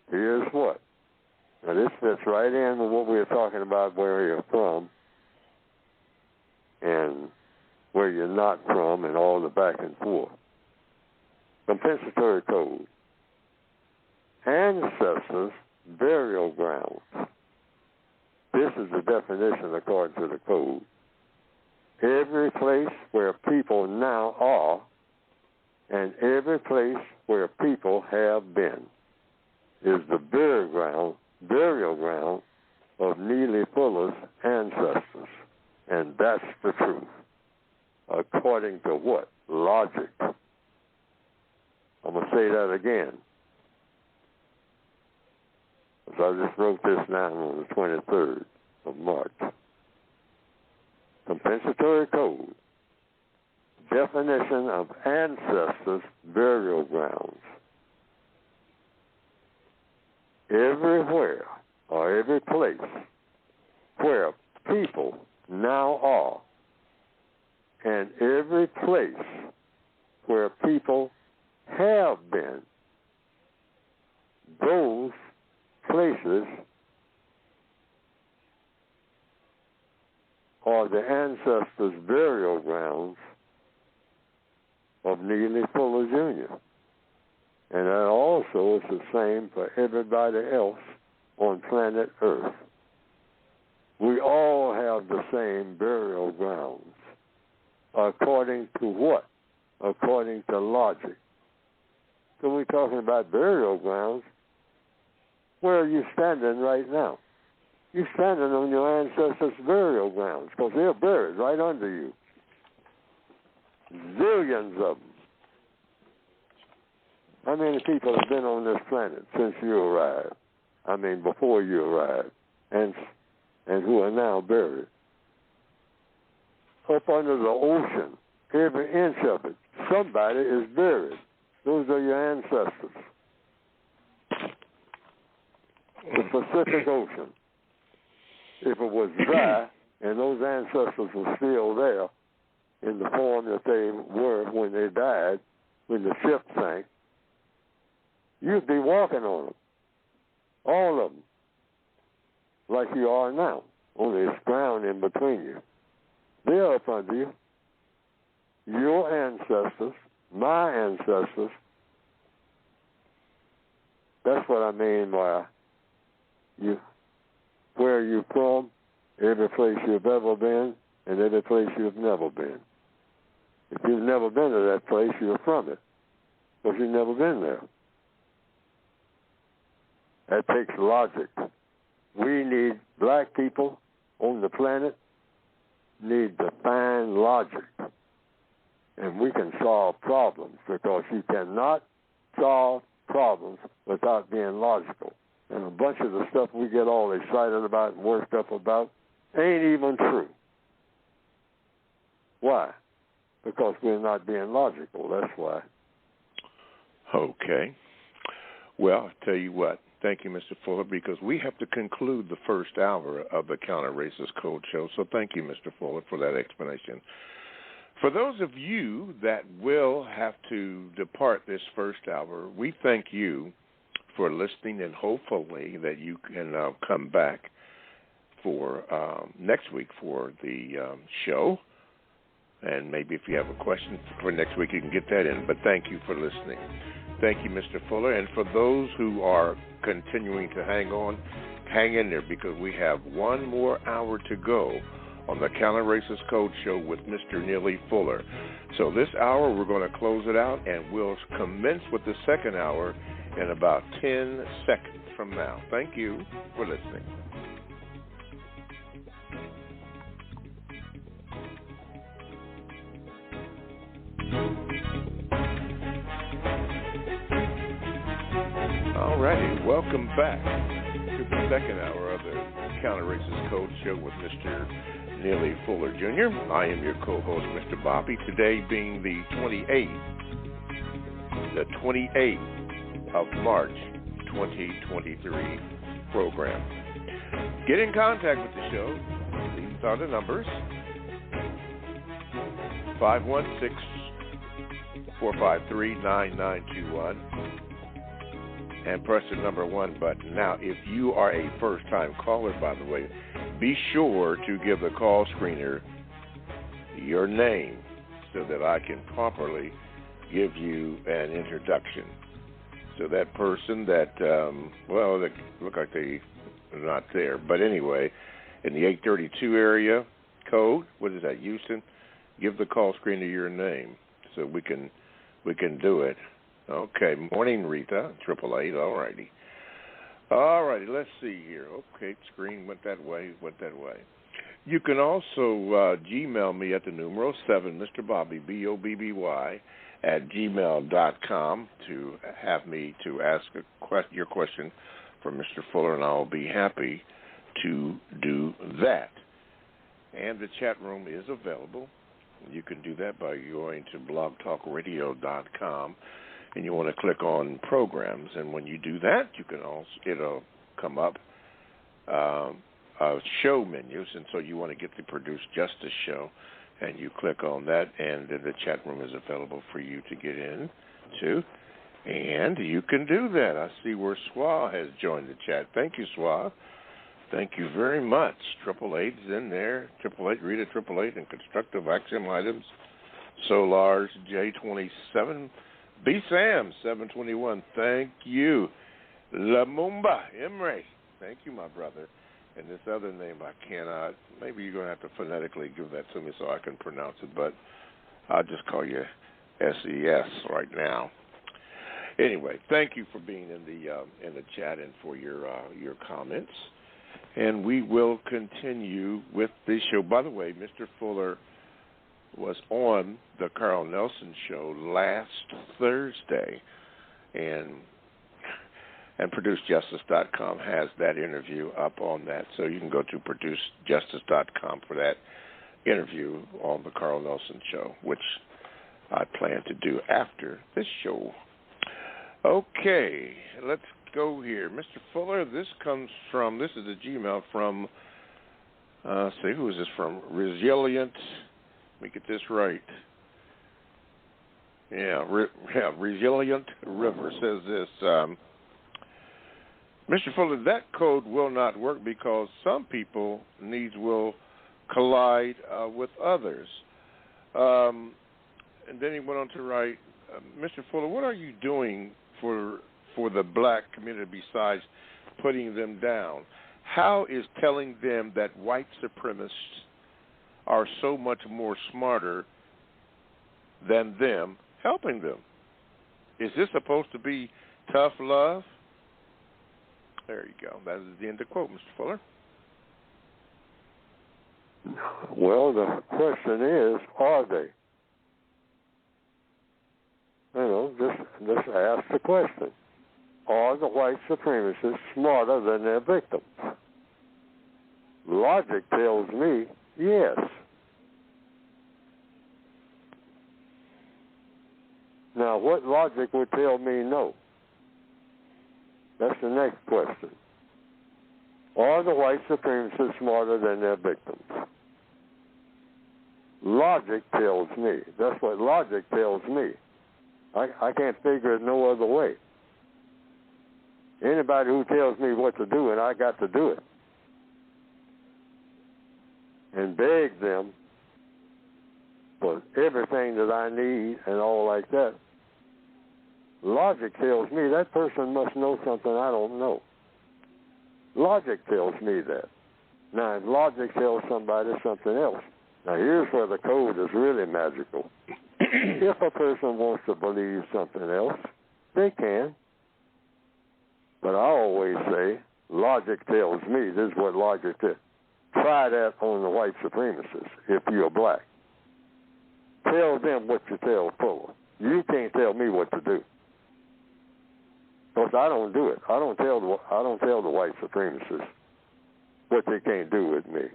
Here's what. Now, this fits right in with what we were talking about, where you're from and where you're not from, and all the back and forth. Compensatory code. Ancestors' burial grounds. This is the definition according to the code. Every place where people now are and every place where people have been is the burial ground of Neely Fuller's ancestors. And that's the truth. According to what? Logic. I'm going to say that again. So I just wrote this down on the 23rd of March. Compensatory code. Definition of ancestors' burial grounds. Everywhere or every place where people now are and every place where people have been, those places are the ancestors' burial grounds of Neely Fuller Jr. And that also is the same for everybody else on planet Earth. We all have the same burial grounds. According to what? According to logic. So we're talking about burial grounds. Where are you standing right now? You're standing on your ancestors' burial grounds because they're buried right under you. Zillions of them. How many people have been on this planet since you arrived? I mean, before you arrived, and who are now buried? Up under the ocean, every inch of it, somebody is buried. Those are your ancestors. The Pacific Ocean, if it was dry and those ancestors were still there in the form that they were when they died, when the ship sank, you'd be walking on them, all of them, like you are now, only it's ground in between you. They're up under you. Your ancestors, my ancestors, that's what I mean by where you're from, every place you've ever been, and every place you've never been. If you've never been to that place, you're from it, because you've never been there. That takes logic. We need, black people on the planet need to find logic. And we can solve problems, because you cannot solve problems without being logical. And a bunch of the stuff we get all excited about and worked up about ain't even true. Why? Because we're not being logical, that's why. Okay. Well, I'll tell you what. Thank you, Mr. Fuller, because we have to conclude the first hour of the Counter-Racist Code Show. So thank you, Mr. Fuller, for that explanation. For those of you that will have to depart this first hour, we thank you for listening, and hopefully that you can come back for next week for the show. And maybe if you have a question for next week, you can get that in. But thank you for listening. Thank you, Mr. Fuller. And for those who are continuing to hang in there, because we have one more hour to go on the Counter-Racist Code Show with Mr. Neely Fuller. So this hour, we're going to close it out, and we'll commence with the second hour in about 10 seconds from now. Thank you for listening. All righty, welcome back to the second hour of the Counter-Racist Code Show with Mr. Neely Fuller Jr. I am your co-host, Mr. Bobby, today being the 28th of March 2023 program. get in contact with the show. These are the numbers. 516-453-9921. And press the number 1 button. Now, if you are a first-time caller, by the way, be sure to give the call screener your name so that I can properly give you an introduction. So that person that, they look like they're not there. But anyway, in the 832 area code, what is that, Houston? Give the call screener your name so we can do it. Okay, morning, Rita, 888, all righty. All righty, let's see here. Okay, screen went that way. You can also Gmail me at the numero 7, Mr. Bobby, BOBBY, at gmail.com to have me to ask your question for Mr. Fuller, and I'll be happy to do that. And the chat room is available. You can do that by going to blogtalkradio.com, and you want to click on programs. And when you do that, you can also it'll come up show menus, and so you want to get the Produce Justice show, and you click on that, and then the chat room is available for you to get into, and you can do that. I see where Swa has joined the chat. Thank you, Swa. Thank you very much. 888 is in there. 888, Rita 888, and Constructive Axiom Items, Solars, J27, B Sam 721. Thank you. Lamumba Emre. Thank you, my brother. And this other name I cannot. Maybe you're going to have to phonetically give that to me so I can pronounce it, but I'll just call you SES right now. Anyway, thank you for being in the chat and for your comments. And we will continue with the show. By the way, Mr. Fuller was on the Carl Nelson show last Thursday, and ProduceJustice.com has that interview up on that. So you can go to ProduceJustice.com for that interview on the Carl Nelson show, which I plan to do after this show. Okay, let's go here. Mr. Fuller, this is a Gmail from, who is this from? Resilient, let me get this right. Resilient River says this, Mr. Fuller, that code will not work because some people needs will collide with others. And then he went on to write, Mr. Fuller, what are you doing for the black community besides putting them down? How is telling them that white supremacists are so much more smarter than them helping them? Is this supposed to be tough love? There you go. That is the end of the quote, Mr. Fuller. Well, the question is, are they? Just ask the question. Are the white supremacists smarter than their victims? Logic tells me yes. Now, what logic would tell me no? That's the next question. Are the white supremacists smarter than their victims? Logic tells me. That's what logic tells me. I can't figure it no other way. Anybody who tells me what to do, and I got to do it, and beg them for everything that I need and all like that, logic tells me that person must know something I don't know. Logic tells me that. Now, if logic tells somebody something else, now here's where the code is really magical. If a person wants to believe something else, they can. But I always say, logic tells me, this is what logic tells. Try that on the white supremacists if you're black. Tell them what you tell Fuller. You can't tell me what to do. Because I don't do it. I don't tell the white supremacists what they can't do with me.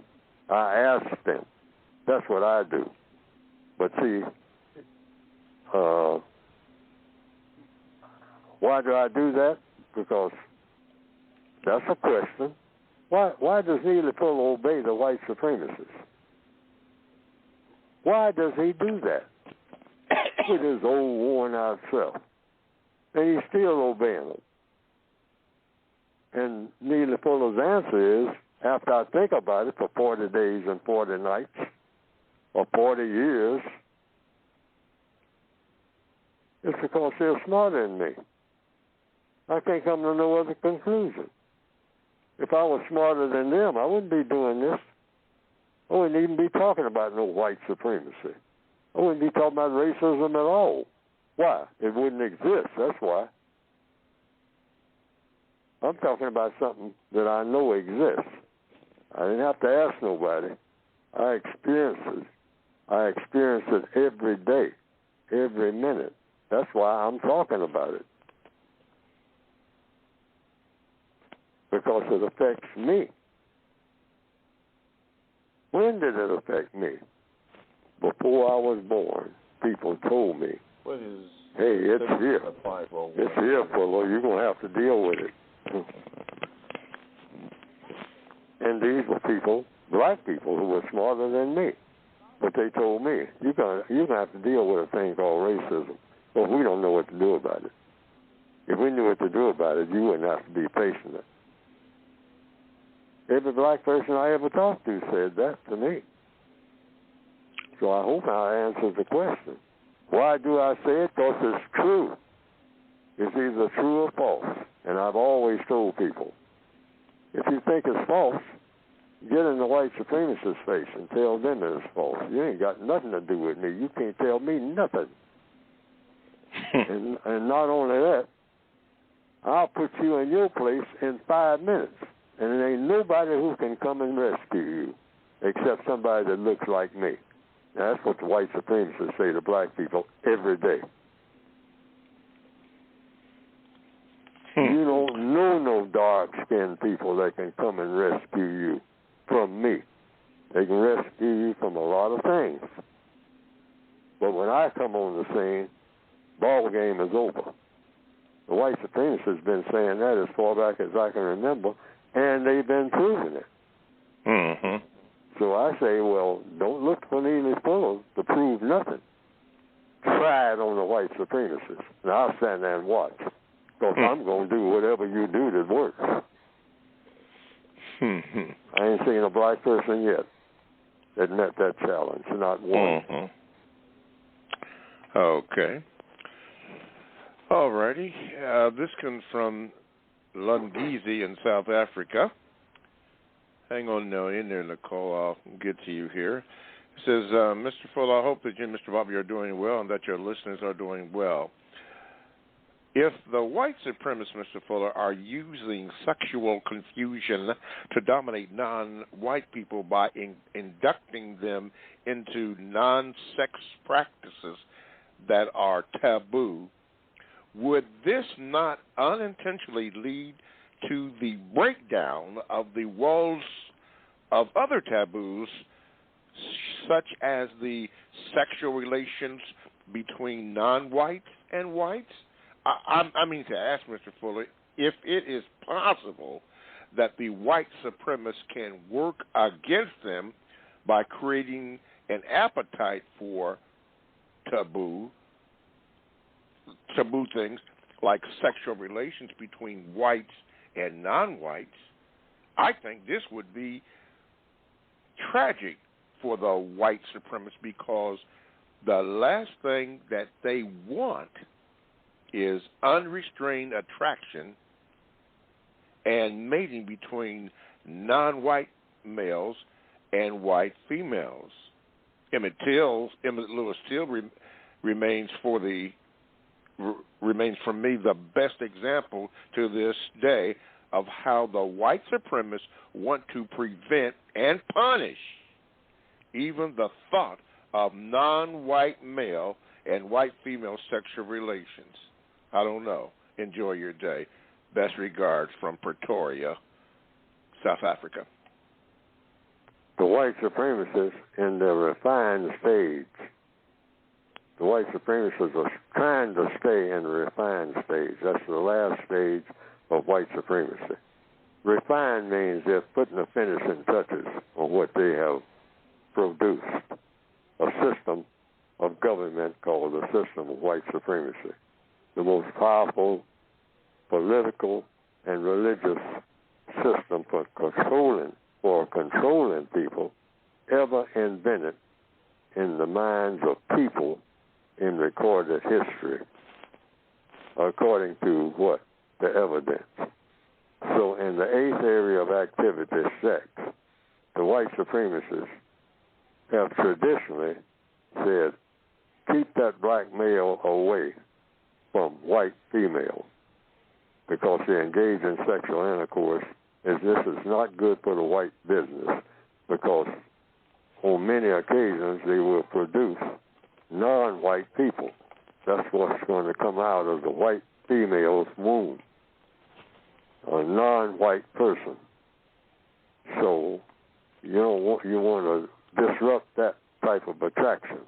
I ask them. That's what I do. But see, why do I do that? Because that's a question, Why does Neely Fuller obey the white supremacists? Why does he do that with his old worn-out self? And he's still obeying them. And Neely Fuller's answer is, after I think about it for 40 days and 40 nights, or 40 years, it's because they're smarter than me. I can't come to no other conclusion. If I was smarter than them, I wouldn't be doing this. I wouldn't even be talking about no white supremacy. I wouldn't be talking about racism at all. Why? It wouldn't exist, that's why. I'm talking about something that I know exists. I didn't have to ask nobody. I experience it. I experience it every day, every minute. That's why I'm talking about it. Because it affects me. When did it affect me? Before I was born, people told me, hey, it's here. It's here, Fuller. You're going to have to deal with it. And these were people, black people, who were smarter than me. But they told me, you're going to have to deal with a thing called racism. Well, we don't know what to do about it. If we knew what to do about it, you wouldn't have to be facing it. Every black person I ever talked to said that to me. So I hope I answered the question. Why do I say it? Because it's true. It's either true or false. And I've always told people, if you think it's false, get in the white supremacist face and tell them it's false. You ain't got nothing to do with me. You can't tell me nothing. and not only that, I'll put you in your place in 5 minutes. And there ain't nobody who can come and rescue you except somebody that looks like me. Now, that's what the white supremacists say to black people every day. You don't know no dark-skinned people that can come and rescue you from me. They can rescue you from a lot of things. But when I come on the scene, ball game is over. The white supremacists has been saying that as far back as I can remember, and they've been proving it. Mm-hmm. So I say, well, don't look for Neely Fuller to prove nothing. Try it on the white supremacists, and I'll stand there and watch. Because I'm going to do whatever you do that works. I ain't seen a black person yet that met that challenge, not one. Okay. All righty. This comes from Lungisi in South Africa. Hang on now in there, Nicole. I'll get to you here. It says, Mr. Fuller, I hope that you and Mr. Bobby are doing well and that your listeners are doing well. If the white supremacists, Mr. Fuller, are using sexual confusion to dominate non-white people by inducting them into non-sex practices that are taboo, would this not unintentionally lead to the breakdown of the walls of other taboos, such as the sexual relations between non-whites and whites? I mean to ask Mr. Fuller if it is possible that the white supremacists can work against them by creating an appetite for taboo things like sexual relations between whites and non-whites. I think this would be tragic for the white supremacists because the last thing that they want is unrestrained attraction and mating between non-white males and white females. Emmett Lewis Till remains for me the best example to this day of how the white supremacists want to prevent and punish even the thought of non-white male and white female sexual relations. I don't know. Enjoy your day. Best regards from Pretoria, South Africa. The white supremacists in the refined stage. The white supremacists are trying to stay in the refined stage. That's the last stage of white supremacy. Refine means they're putting the finishing touches on what they have produced, a system of government called the system of white supremacy, the most powerful political and religious system for controlling people ever invented in the minds of people in recorded history, according to what? The evidence. So in the 8th area of activity, sex, the white supremacists have traditionally said, keep that black male away from white females because they engage in sexual intercourse, as this is not good for the white business, because on many occasions they will produce non-white people. That's what's going to come out of the white female's womb, a non-white person. So you want to disrupt that type of attraction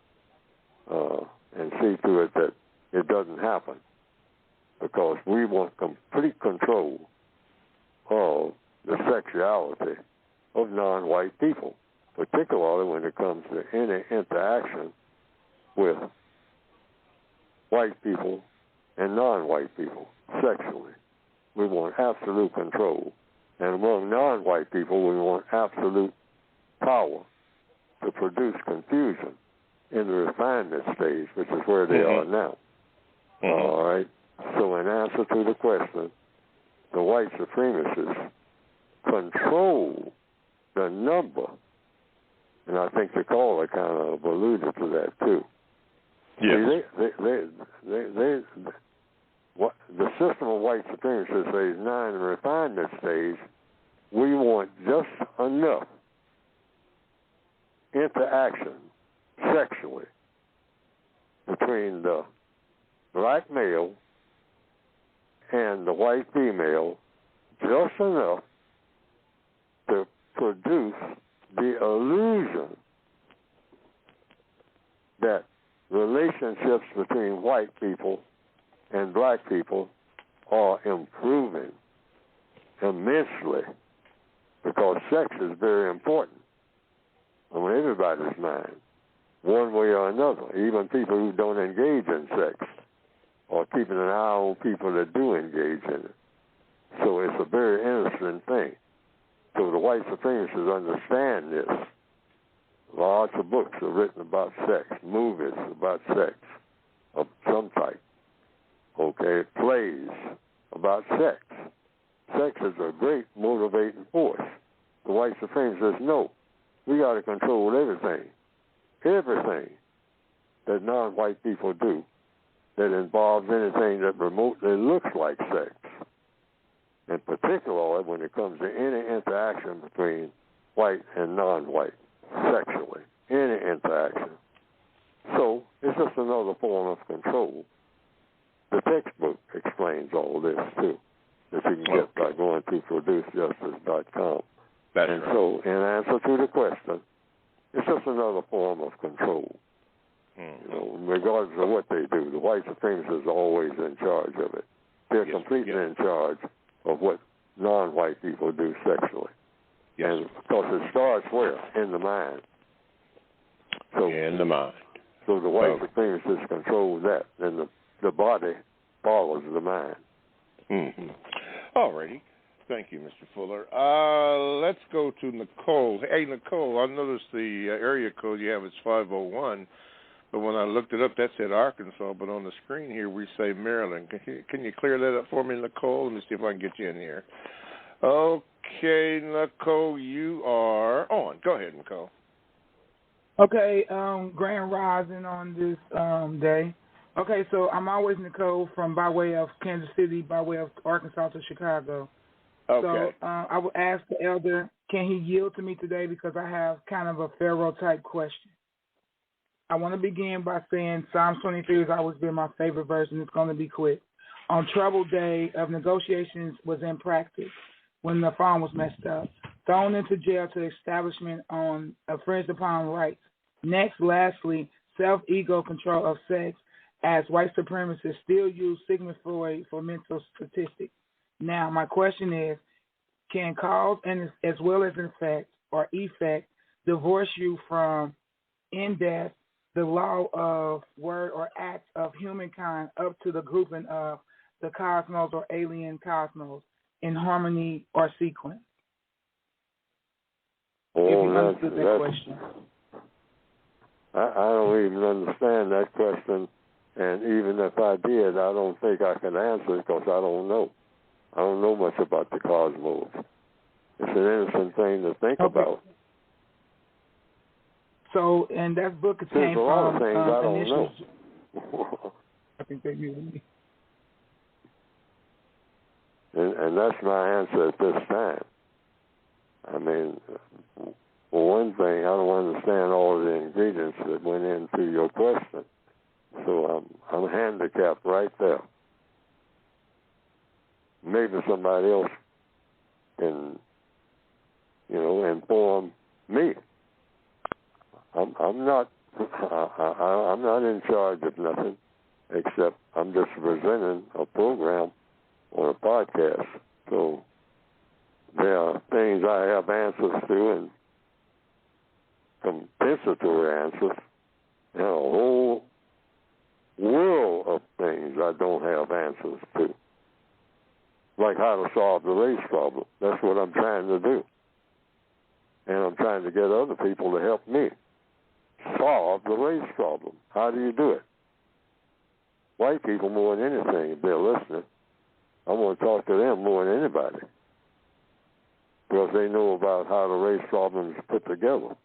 and see to it that it doesn't happen, because we want complete control of the sexuality of non-white people, particularly when it comes to any interaction with white people and non-white people sexually. We want absolute control. And among non-white people, we want absolute power to produce confusion in the refinement stage, which is where they are now. All right? So in answer to the question, the white supremacists control the number, and I think the caller kind of alluded to that too. Yes. See, what the system of white supremacists says now in the refinement stage, we want just enough interaction sexually between the black male and the white female, just enough to produce the illusion that relationships between white people and black people are improving immensely, because sex is very important on everybody's mind, one way or another. Even people who don't engage in sex are keeping an eye on people that do engage in it. So it's a very interesting thing. So the white supremacists understand this. Lots of books are written about sex, movies about sex of some type. Okay, plays about sex. Sex is a great motivating force. The white supremacists know we got to control everything that non-white people do that involves anything that remotely looks like sex, and particularly when it comes to any interaction between white and non-white sexually, any interaction. So it's just another form of control. The textbook explains all this too, that you can get by going to producejustice.com. And right. So in answer to the question, it's just another form of control. Regardless of what they do, the white supremacists are always in charge of it. They're completely in charge of what non-white people do sexually. Yes. And because it starts where? In the mind. So, in the mind. So the white supremacists control that, and the body follows the mind. All righty. Thank you, Mr. Fuller. Let's go to Nicole. Hey, Nicole, I noticed the area code you have is 501, but when I looked it up, that said Arkansas, but on the screen here we say Maryland. Can you clear that up for me, Nicole? Let me see if I can get you in here. Okay, Nicole, you are on. Go ahead, Nicole. Okay, Grand Rising on this day. Okay, so I'm always Nicole from by way of Kansas City, by way of Arkansas to Chicago. Okay. So I would ask the elder, can he yield to me today, because I have kind of a Pharaoh-type question. I want to begin by saying Psalms 23 has always been my favorite verse, and it's going to be quick. On troubled day of negotiations was in practice when the farm was messed up, thrown into jail to establishment on infringed upon rights. Next, lastly, self-ego control of sex, as white supremacists still use Sigmund Freud for mental statistics. Now, my question is, can cause and as well as effect divorce you from in death the law of word or act of humankind up to the grouping of the cosmos or alien cosmos in harmony or sequence. Oh, if you understood that question. I don't even understand that question, and even if I did, I don't think I can answer it because I don't know. I don't know much about the cosmos. It's an innocent thing to think about. So, and that book came from... There's a lot of things I don't know. I think they knew me. And that's my answer at this time. I mean, for one thing, I don't understand all of the ingredients that went into your question. So I'm handicapped right there. Maybe somebody else can, inform me. I'm not in charge of nothing, except I'm just presenting a program on a podcast. So there are things I have answers to and compensatory answers, and a whole world of things I don't have answers to, like how to solve the race problem. That's what I'm trying to do. And I'm trying to get other people to help me solve the race problem. How do you do it? White people more than anything, if they're listening. I want to talk to them more than anybody because they know about how the race problem is put together.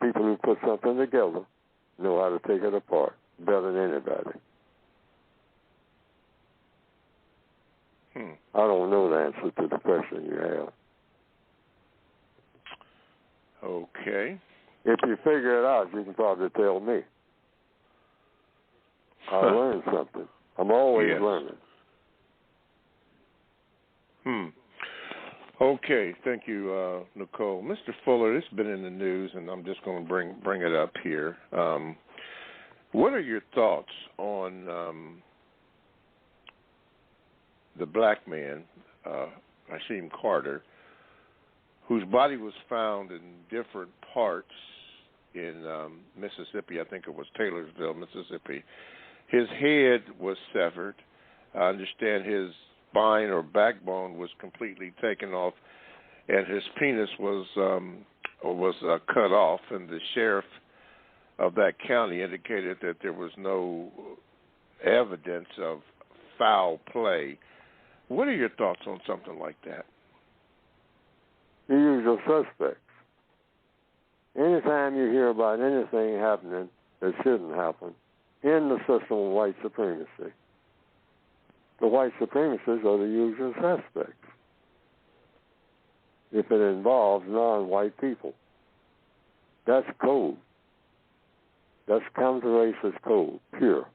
People who put something together know how to take it apart better than anybody. I don't know the answer to the question you have. Okay. If you figure it out, you can probably tell me. I learned something. I'm always learning. Okay, thank you, Nicole. Mr. Fuller, it's been in the news, and I'm just going to bring it up here. What are your thoughts on the black man, Rasheem Carter, whose body was found in different parts in Mississippi? I think it was Taylorsville, Mississippi. His head was severed. I understand his spine or backbone was completely taken off, and his penis was cut off. And the sheriff of that county indicated that there was no evidence of foul play. What are your thoughts on something like that? The usual suspects. Anytime you hear about anything happening that shouldn't happen in the system of white supremacy, the white supremacists are the usual suspects if it involves non-white people. That's code. That's counter-racist code, pure.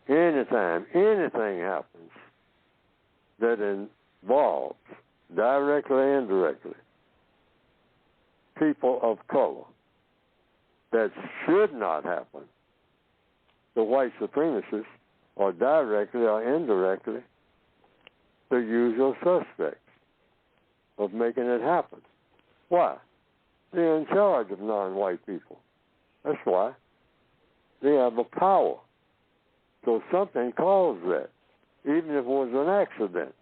Anytime anything happens that involves, directly and indirectly, people of color, that should not happen, the white supremacists are directly or indirectly the usual suspects of making it happen. Why? They're in charge of non-white people. That's why. They have the power. So something caused that, even if it was an accident.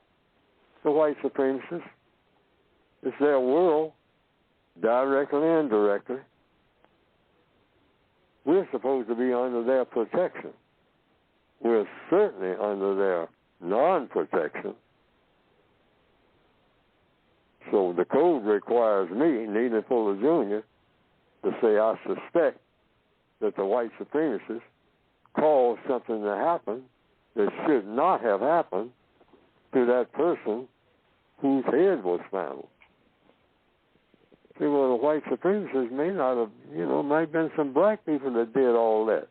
The white supremacists, it's their world, directly and indirectly. We're supposed to be under their protection. We're certainly under their non-protection. So the code requires me, Neely Fuller Jr., to say I suspect that the white supremacists caused something to happen that should not have happened to that person whose head was found. See, well, the white supremacists may not have, might have been some black people that did all that.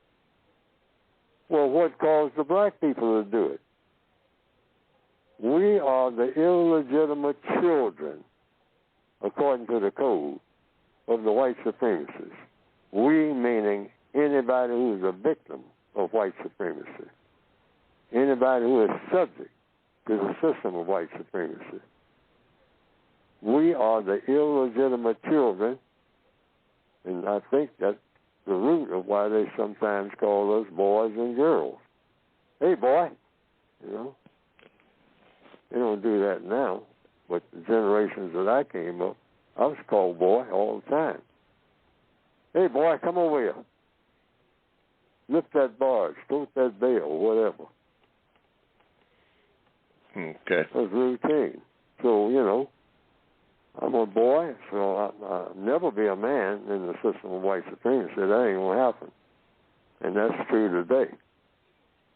Well, what caused the black people to do it? We are the illegitimate children, according to the code, of the white supremacists. We meaning anybody who is a victim of white supremacy. Anybody who is subject to the system of white supremacy. We are the illegitimate children, and I think that's the root of why they sometimes call us boys and girls. Hey, boy, you know. They don't do that now, but the generations that I came up, I was called boy all the time. Hey, boy, come over here. Lift that barge, float that bale, whatever. Okay. It was routine. So, you know, I'm a boy, so I'll never be a man in the system of white supremacy. That ain't going to happen. And that's true today.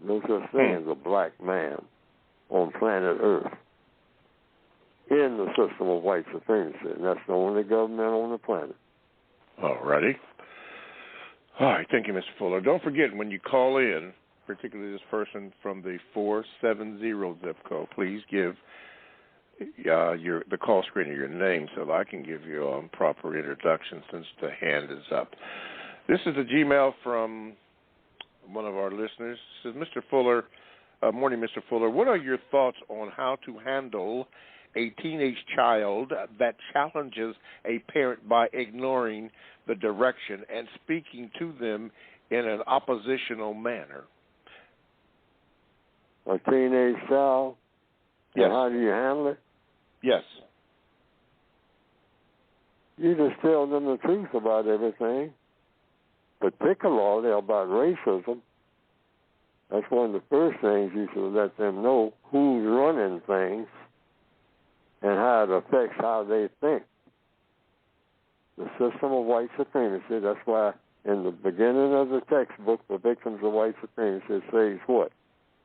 No such thing as a black man on planet Earth in the system of white supremacy. And that's the only government on the planet. All righty. All right. Thank you, Mr. Fuller. Don't forget, when you call in, particularly this person from the 470 zip code, please give the call screener your name so that I can give you a proper introduction since the hand is up. This is a Gmail from one of our listeners. It says, Mr. Fuller, morning, Mr. Fuller, what are your thoughts on how to handle a teenage child that challenges a parent by ignoring the direction and speaking to them in an oppositional manner? A teenage child? Yes. And how do you handle it? Yes. You just tell them the truth about everything, particularly about racism. That's one of the first things you should let them know, who's running things and how it affects how they think. The system of white supremacy, that's why in the beginning of the textbook for victims of white supremacy, it says what?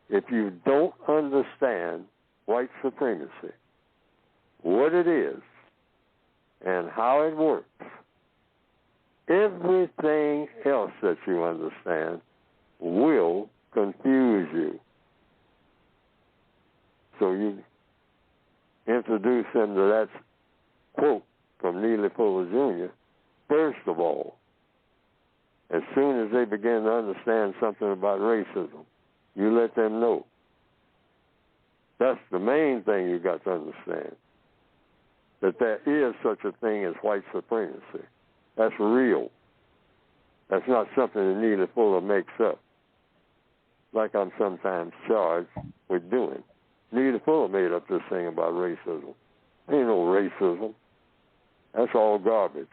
If you don't understand white supremacy, what it is, and how it works, everything else that you understand will confuse you. So you introduce them to that quote from Neely Fuller Jr. First of all, as soon as they begin to understand something about racism, you let them know. That's the main thing you got to understand, that there is such a thing as white supremacy. That's real. That's not something that Neely Fuller makes up, like I'm sometimes charged with doing. Neely Fuller made up this thing about racism. Ain't no racism. That's all garbage.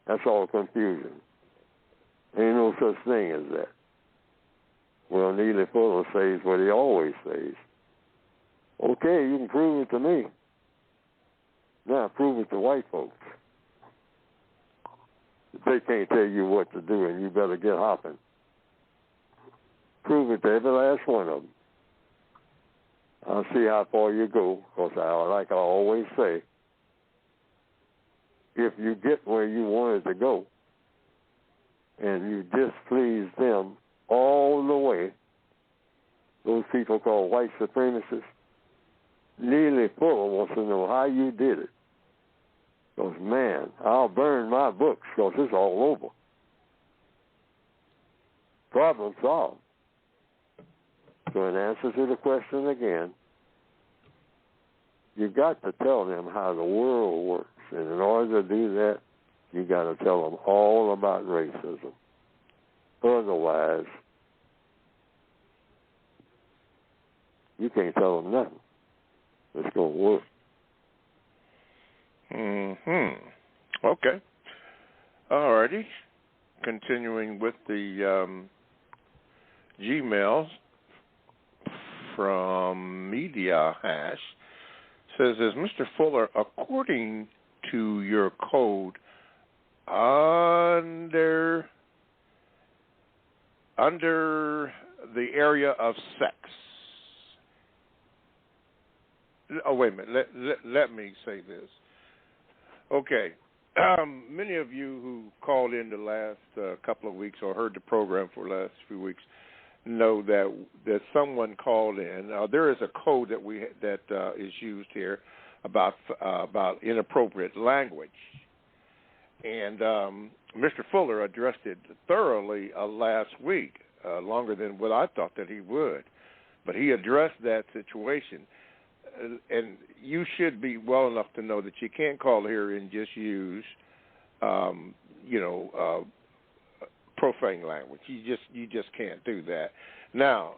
That's all confusion. Ain't no such thing as that. Well, Neely Fuller says what he always says. Okay, you can prove it to me. Now prove it to white folks. They can't tell you what to do, and you better get hopping. Prove it to every last one of them. I'll see how far you go, because like I always say, if you get where you wanted to go, and you displease them all the way, those people called white supremacists, Neely Fuller wants to know how you did it. Because, man, I'll burn my books because it's all over. Problem solved. So in answer to the question again, you got to tell them how the world works. And in order to do that, you got to tell them all about racism. Otherwise, you can't tell them nothing. It's going to work. Okay. All righty. Continuing with the Gmails from Media Hash, says, as Mr. Fuller, according to your code, under the area of sex. Oh, wait a minute. Let me say this. Okay. Many of you who called in the last couple of weeks or heard the program for the last few weeks know that someone called in. There is a code that is used here about inappropriate language, and Mr. Fuller addressed it thoroughly last week, longer than what I thought that he would. But he addressed that situation. and you should be well enough to know that you can't call here and just use, profane language. You just can't do that. Now,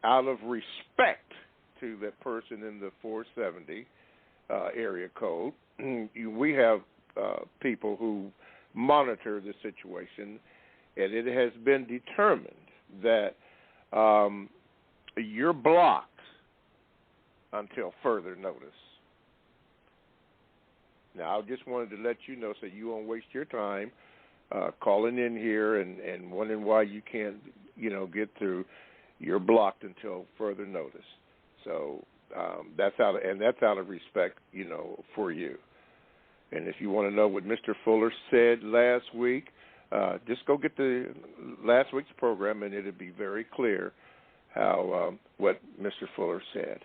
out of respect to that person in the 470 area code, we have people who monitor the situation, and it has been determined that you're blocked until further notice. Now, I just wanted to let you know so you won't waste your time calling in here and wondering why you can't, get through. You're blocked until further notice. So that's out of respect, for you. And if you want to know what Mr. Fuller said last week, just go get the last week's program, and it'll be very clear how what Mr. Fuller said.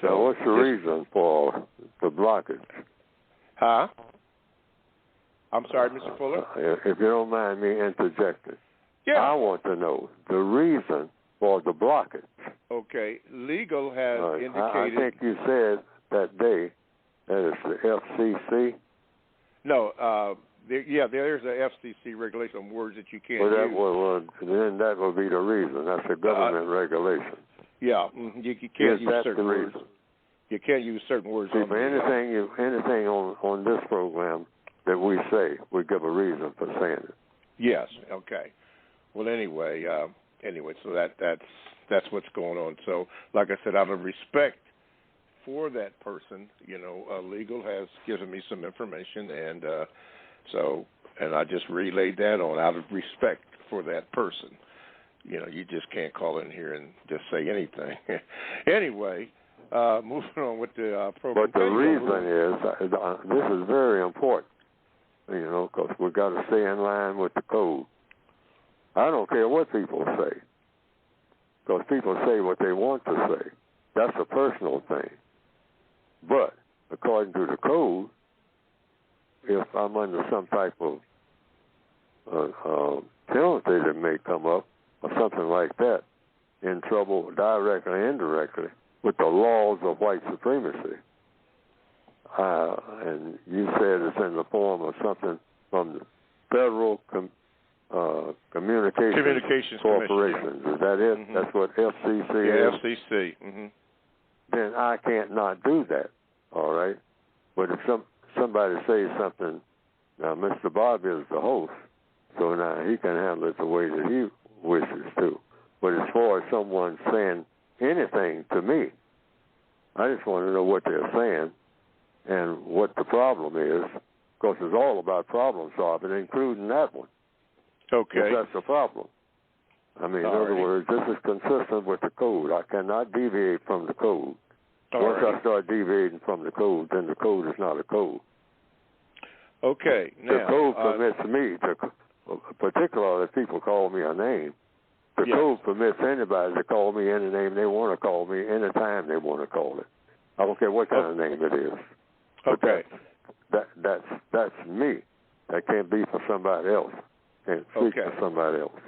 So what's the reason for the blockage? Huh? I'm sorry, Mr. Fuller? If you don't mind me interjecting. Yeah. I want to know the reason for the blockage. Okay. Legal has indicated... I think you said that day that it's the FCC. No, there's a FCC regulation on words that you can't use. Then that would be the reason. That's a government regulation. Yeah, you can't use certain words. You can't use certain words. See, for anything on this program that we say, we give a reason for saying it. Yes. Okay. Well, anyway, so that's what's going on. So, like I said, out of respect for that person, legal has given me some information, and and I just relayed that on out of respect for that person. You just can't call in here and just say anything. Anyway, moving on with the program. But the reason is, this is very important, because we've got to stay in line with the code. I don't care what people say, because people say what they want to say. That's a personal thing. But according to the code, if I'm under some type of penalty that may come up or something like that, in trouble directly or indirectly with the laws of white supremacy. And you said it's in the form of something from the Federal Communications Corporation. Is that it? Mm-hmm. That's what FCC is? Yeah, FCC. Mm-hmm. Then I can't not do that, all right? But if somebody says something, now Mr. Bob is the host, so now he can handle it the way that he wishes to. But as far as someone saying anything to me, I just want to know what they're saying and what the problem is, because it's all about problem solving, including that one. Okay. That's the problem. I mean, in other words, this is consistent with the code. I cannot deviate from the code. Once I start deviating from the code, then the code is not a code. Okay. Now, the code permits me to, particularly if people call me a name, the code permits anybody to call me any name they want to call me any time they want to call it. I don't care what kind of name it is. Okay. That's me. That can't be for somebody else. Can't speak for somebody else,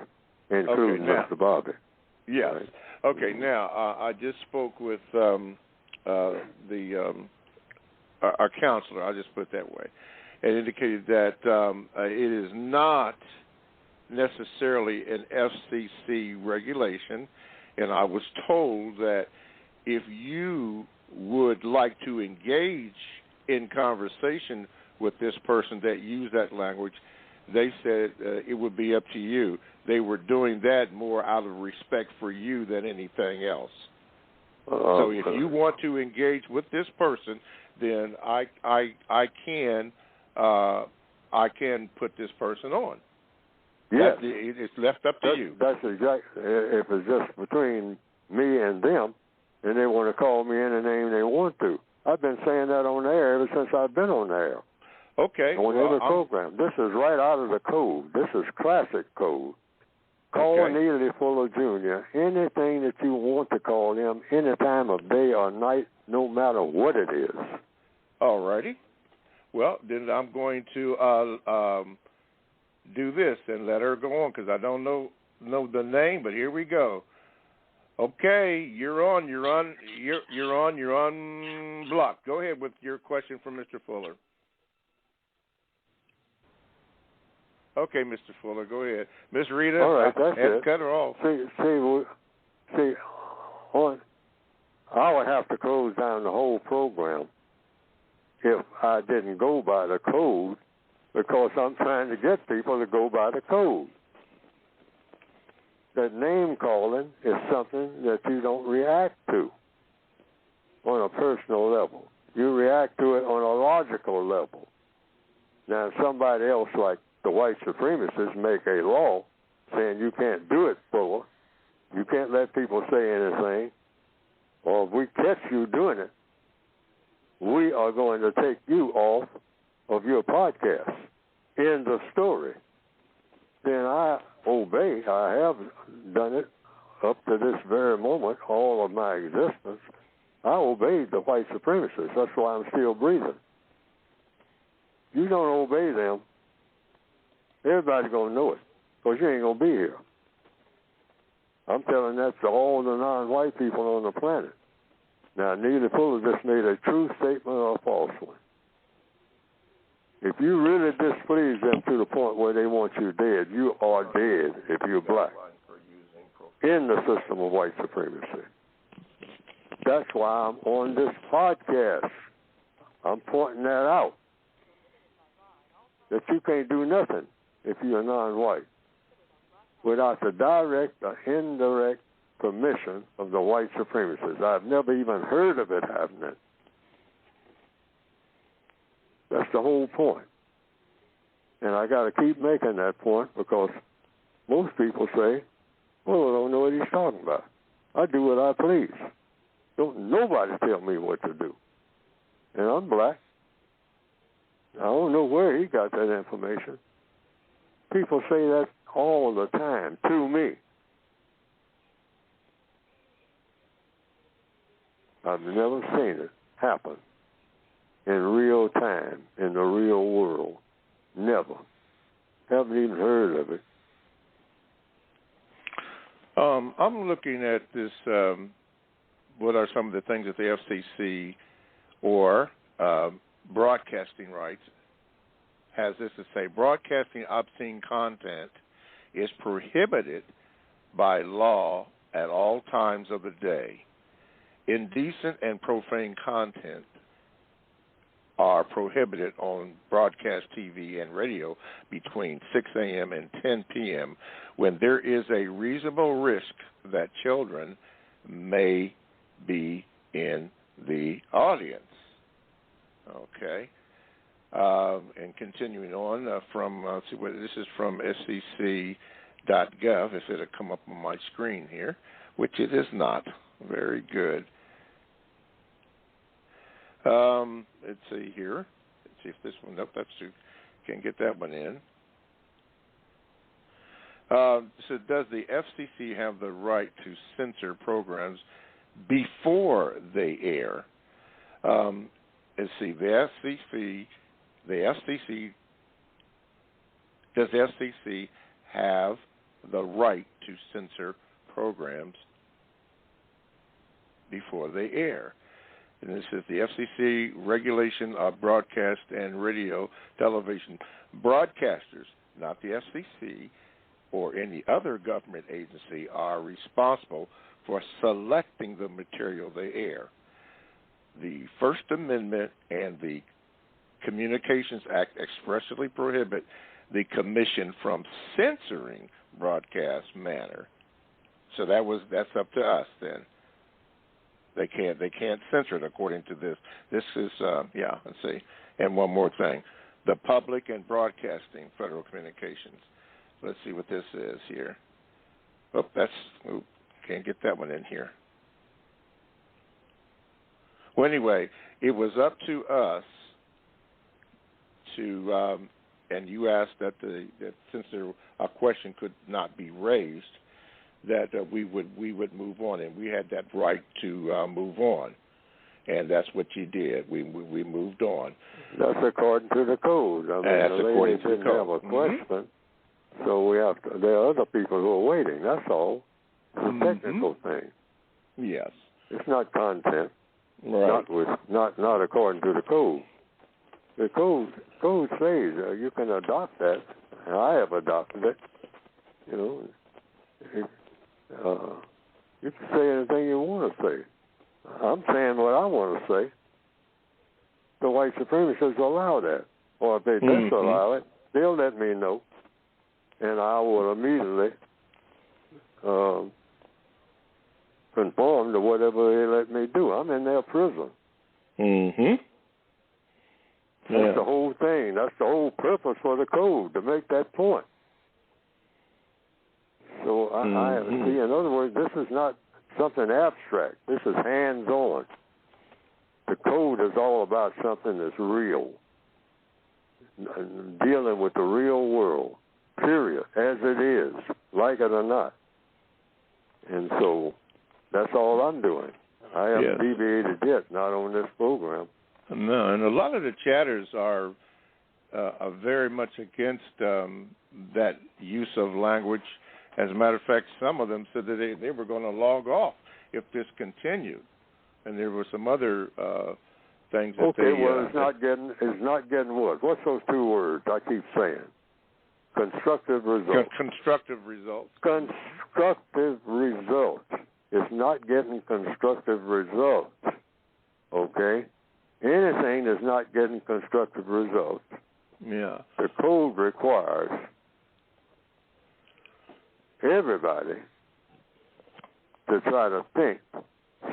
including Mr. Bobby. Yes. Right? Okay. Now, I just spoke with our counselor. I'll just put it that way, and indicated that it is not necessarily an FCC regulation, and I was told that if you would like to engage in conversation with this person that used that language, they said it would be up to you. They were doing that more out of respect for you than anything else. So if you want to engage with this person, then I can put this person on. Yes. It's left up to you. That's exactly. If it's just between me and them, and they want to call me any name they want to. I've been saying that on air ever since I've been on air. Okay. On every program. This is right out of the code. This is classic code. Call Neely Fuller Jr. anything that you want to call him, any time of day or night, no matter what it is. All righty. Well, then I'm going to do this and let her go on because I don't know the name, but here we go. Okay, you're on block. Go ahead with your question for Mr. Fuller. Okay, Mr. Fuller, go ahead. Miss Rita, all right, that's it. Cut her off. See, I would have to close down the whole program if I didn't go by the code, because I'm trying to get people to go by the code. That name calling is something that you don't react to on a personal level. You react to it on a logical level. Now, if somebody else, like the white supremacists, make a law saying you can't do it, Fuller, you can't let people say anything, or if we catch you doing it, we are going to take you off of your podcast. End of story. Then I obey. I have done it up to this very moment, all of my existence. I obeyed the white supremacists. That's why I'm still breathing. You don't obey them, everybody's going to know it, because you ain't going to be here. I'm telling that to all the non-white people on the planet. Now, Neely Fuller just made a true statement or a false one. If you really displease them to the point where they want you dead, you are dead if you're black in the system of white supremacy. That's why I'm on this podcast. I'm pointing that out, that you can't do nothing if you're non-white without the direct or indirect permission of the white supremacists. I've never even heard of it happening. That's the whole point. And I got to keep making that point, because most people say, well, I don't know what he's talking about. I do what I please. Don't nobody tell me what to do. And I'm black. I don't know where he got that information. People say that all the time to me. I've never seen it happen in real time, in the real world. Never. Haven't even heard of it. I'm looking at this, what are some of the things that the FCC or broadcasting rights has this to say: broadcasting obscene content is prohibited by law at all times of the day. Indecent and profane content are prohibited on broadcast TV and radio between 6 a.m. and 10 p.m. when there is a reasonable risk that children may be in the audience. Okay. And continuing on from, let's see what this is from SEC.gov, if it'll come up on my screen here, which it is not. Very good. Let's see here. Let's see if this one, nope, that's too, can't get that one in. So does the FCC have the right to censor programs before they air? Let's see, does the FCC have the right to censor programs before they air? And this is the FCC regulation of broadcast and radio, television. Broadcasters, not the FCC or any other government agency, are responsible for selecting the material they air. The First Amendment and the Communications Act expressly prohibit the Commission from censoring broadcast matter. So that's up to us then. They can't censor it according to this. This is let's see. And one more thing. The Public and Broadcasting Federal Communications. Let's see what this is here. Can't get that one in here. Well, anyway, it was up to us to, and you asked that since a question could not be raised, that we would move on, and we had that right to move on, and that's what you did. We moved on. That's according to the code. I mean, that's the according lady to the didn't have a question, so we have to. There are other people who are waiting. That's all. It's a technical thing. Yes. It's not contempt. Right. Not according to the code. The code says you can adopt that, and I have adopted it. You know, you can say anything you want to say. I'm saying what I want to say. The white supremacists allow that, or if they disallow it, they'll let me know, and I will immediately conform to whatever they let me do. I'm in their prison. That's the whole thing. That's the whole purpose for the code, to make that point. So I see, in other words, this is not something abstract. This is hands-on. The code is all about something that's real, dealing with the real world, period, as it is, like it or not. And so that's all I'm doing. I haven't deviated yet, not on this program. No, and a lot of the chatters are very much against that use of language. As a matter of fact, some of them said that they were going to log off if this continued, and there were some other things that they. Okay, well, it's not getting what? What's those two words I keep saying? Constructive results. Constructive results. Constructive results. It's not getting constructive results. Okay? Anything that's not getting constructive results. Yeah. The code requires everybody to try to think,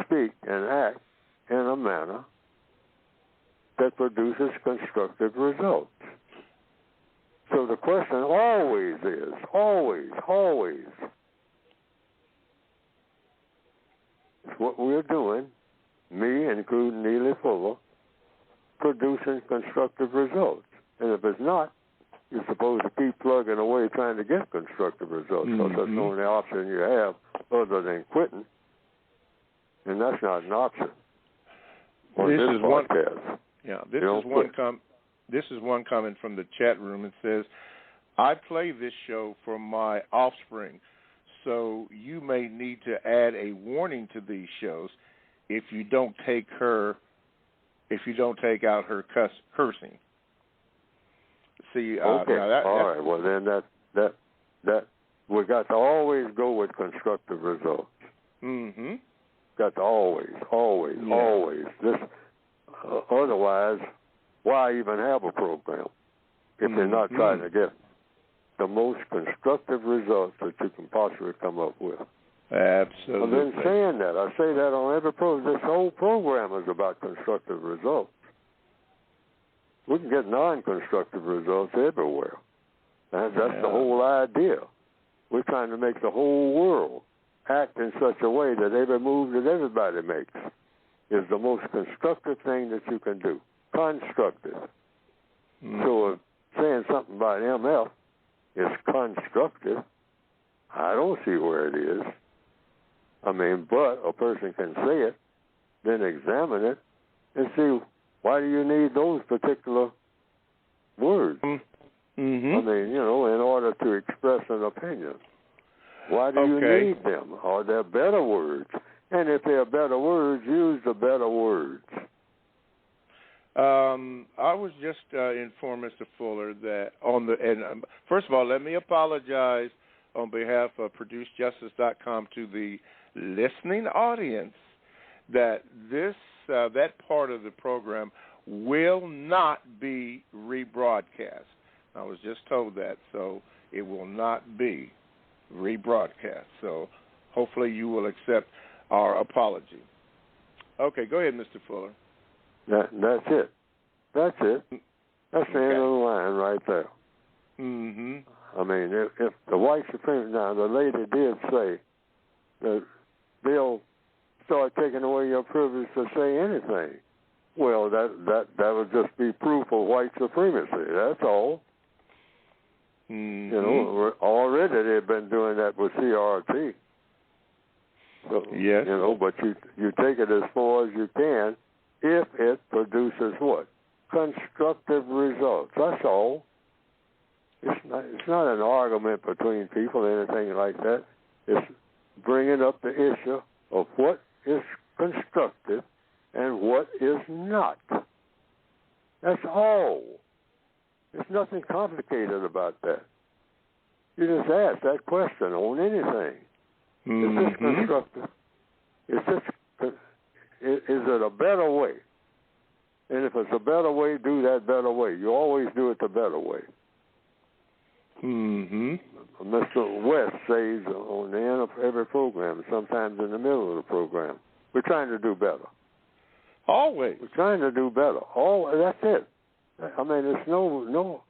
speak, and act in a manner that produces constructive results. So the question always is, always, what we're doing, me including Neely Fuller, producing constructive results. And if it's not, you're supposed to keep plugging away trying to get constructive results, because that's the only option you have other than quitting. And that's not an option. This is one comment from the chat room. It says, I play this show for my offspring, so you may need to add a warning to these shows if you don't take out her cursing. See, okay. Now all right. Well, then that we got to always go with constructive results. Got to always. This otherwise, why even have a program if they're not trying to get the most constructive results that you can possibly come up with? Absolutely. I've been saying that. I say that on every program. This whole program is about constructive results. We can get non-constructive results everywhere. That's the whole idea. We're trying to make the whole world act in such a way that every move that everybody makes is the most constructive thing that you can do. Constructive. So if saying something about MF is constructive, I don't see where it is. I mean, but a person can say it, then examine it, and see, why do you need those particular words? I mean, in order to express an opinion. Why do you need them? Are there better words? And if there are better words, use the better words. I was just informed, Mr. Fuller, that first of all, let me apologize on behalf of ProduceJustice.com to the listening audience that that part of the program will not be rebroadcast. I was just told that, so it will not be rebroadcast. So hopefully you will accept our apology. Okay, go ahead, Mr. Fuller. That's it. That's the end of the line right there. I mean, if the white supremacy, now the lady did say that they'll start taking away your privilege to say anything. Well, that would just be proof of white supremacy. That's all. Already they've been doing that with CRT. So, yes. But you take it as far as you can if it produces what? Constructive results. That's all. It's not an argument between people or anything like that. It's bringing up the issue of what is constructive and what is not. That's all. There's nothing complicated about that. You just ask that question on anything. Is this constructive? Is it a better way? And if it's a better way, do that better way. You always do it the better way. Mr. West says on the end of every program, sometimes in the middle of the program, we're trying to do better. Always. We're trying to do better. That's it. I mean, there's no,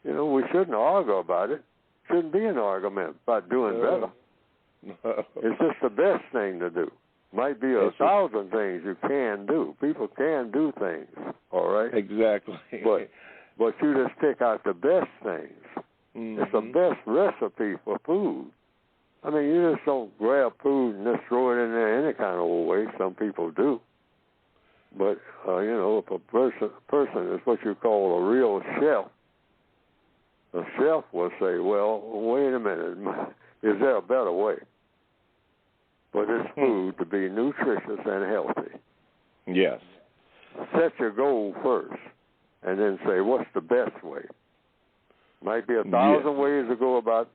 we shouldn't argue about it. Shouldn't be an argument about doing better. It's just the best thing to do. Might be 1,000 things you can do. People can do things, all right? Exactly. But you just pick out the best things. It's the best recipe for food. I mean, you just don't grab food and just throw it in there any kind of way. Some people do. But, if a person is what you call a real chef, a chef will say, well, wait a minute, is there a better way for this food to be nutritious and healthy? Yes. Set your goal first and then say, what's the best way? Might be 1,000 ways to go about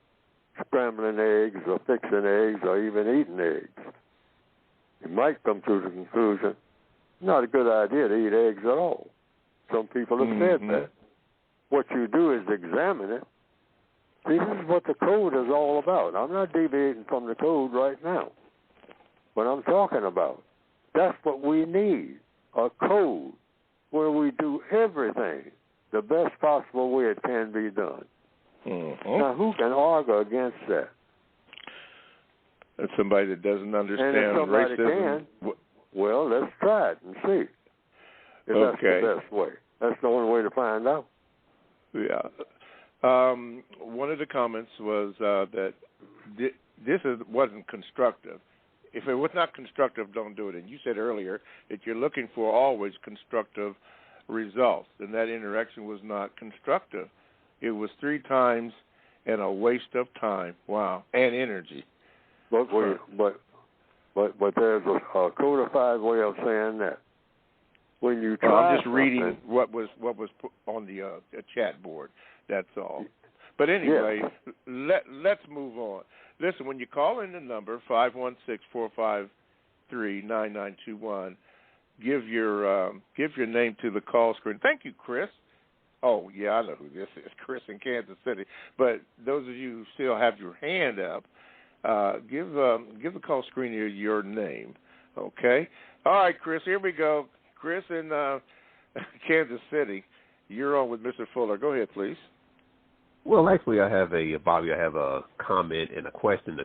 scrambling eggs or fixing eggs or even eating eggs. You might come to the conclusion, not a good idea to eat eggs at all. Some people have said that. What you do is examine it. See, this is what the code is all about. I'm not deviating from the code right now. What I'm talking about, that's what we need, a code where we do everything the best possible way it can be done. Now, who can argue against that? That's somebody that doesn't understand and if somebody racism. Can, well, let's try it and see if that's the best way. That's the only way to find out. Yeah. One of the comments was that this wasn't constructive. If it was not constructive, don't do it. And you said earlier that you're looking for always constructive results, and that interaction was not constructive. It was 3 times and a waste of time. Wow, and energy. But there's a codified way of saying that. When you try, I'm just reading what was put on the chat board. That's all. But anyway, let's move on. Listen, when you call in the number 516-453-9921, give your name to the call screen. Thank you, Chris. Oh yeah, I know who this is, Chris in Kansas City. But those of you who still have your hand up, give the call screen your name. Okay. All right, Chris. Here we go. Chris in Kansas City, you're on with Mr. Fuller. Go ahead, please. Well, actually, Bobby, I have a comment and a question.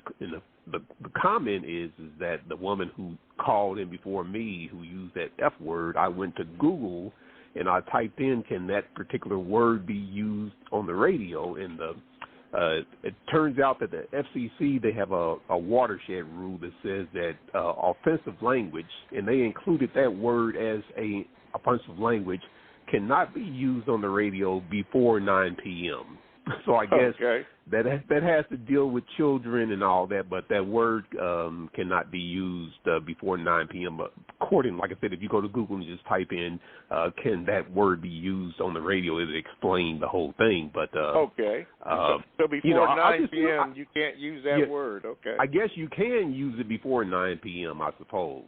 The comment is that the woman who called in before me, who used that F word, I went to Google and I typed in, can that particular word be used on the radio? And it turns out that the FCC, they have a watershed rule that says that offensive language, and they included that word as a offensive language, cannot be used on the radio before 9 p.m. So I guess that has to deal with children and all that, but that word cannot be used before 9 p.m. But according, like I said, if you go to Google and just type in, can that word be used on the radio, it explains the whole thing. But so before 9 p.m., you can't use that word. Okay. I guess you can use it before 9 p.m., I suppose.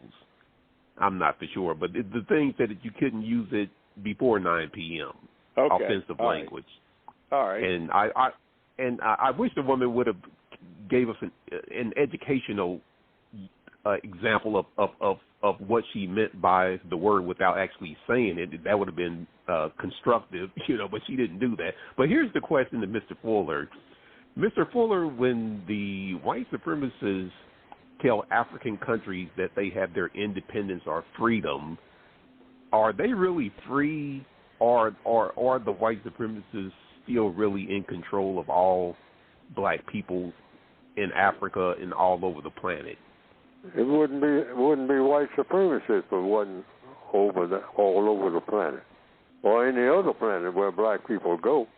I'm not for sure. But the thing said that you couldn't use it before 9 p.m., offensive language. All right. And I wish the woman would have gave us an educational example of what she meant by the word without actually saying it. That would have been constructive, but she didn't do that. But here's the question to Mr. Fuller. Mr. Fuller, when the white supremacists tell African countries that they have their independence or freedom, are they really free, or the white supremacists still really in control of all black people in Africa and all over the planet? It wouldn't be white supremacists if it wasn't all over the planet or any other planet where black people go.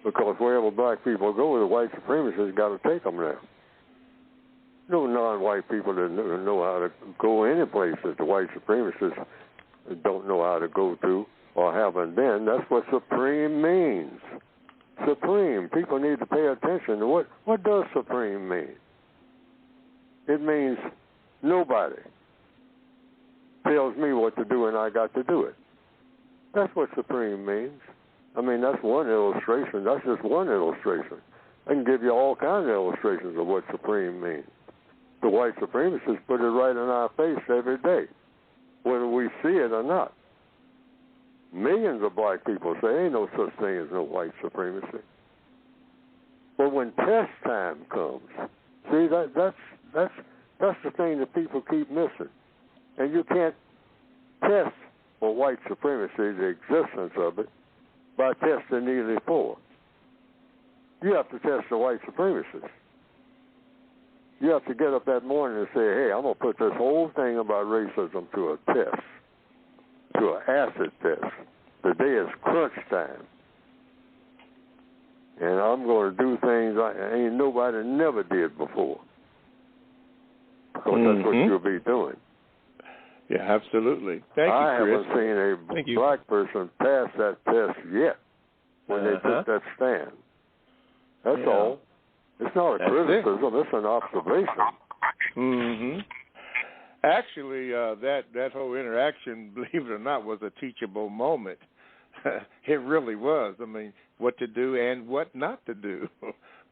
Because wherever black people go, the white supremacists got to take them there. No non-white white people that know how to go any place that the white supremacists don't know how to go to or haven't been. That's what supreme means. Supreme. People need to pay attention to what does supreme mean? It means nobody tells me what to do and I got to do it. That's what supreme means. I mean, that's one illustration. That's just one illustration. I can give you all kinds of illustrations of what supreme means. The white supremacists put it right in our face every day, whether we see it or not. Millions of black people say ain't no such thing as no white supremacy. But when test time comes, see, that's the thing that people keep missing. And you can't test for white supremacy, the existence of it, by testing Neely 4. You have to test the white supremacists. You have to get up that morning and say, hey, I'm going to put this whole thing about racism to a test, to an acid test. Today is crunch time. And I'm going to do things ain't nobody never did before. Because that's what you'll be doing. Yeah, absolutely. Thank you, I Chris. haven't seen a black person pass that test yet when they took that stand. That's all. It's not a criticism. It's an observation. Mm-hmm. Actually, that whole interaction, believe it or not, was a teachable moment. It really was. I mean, what to do and what not to do.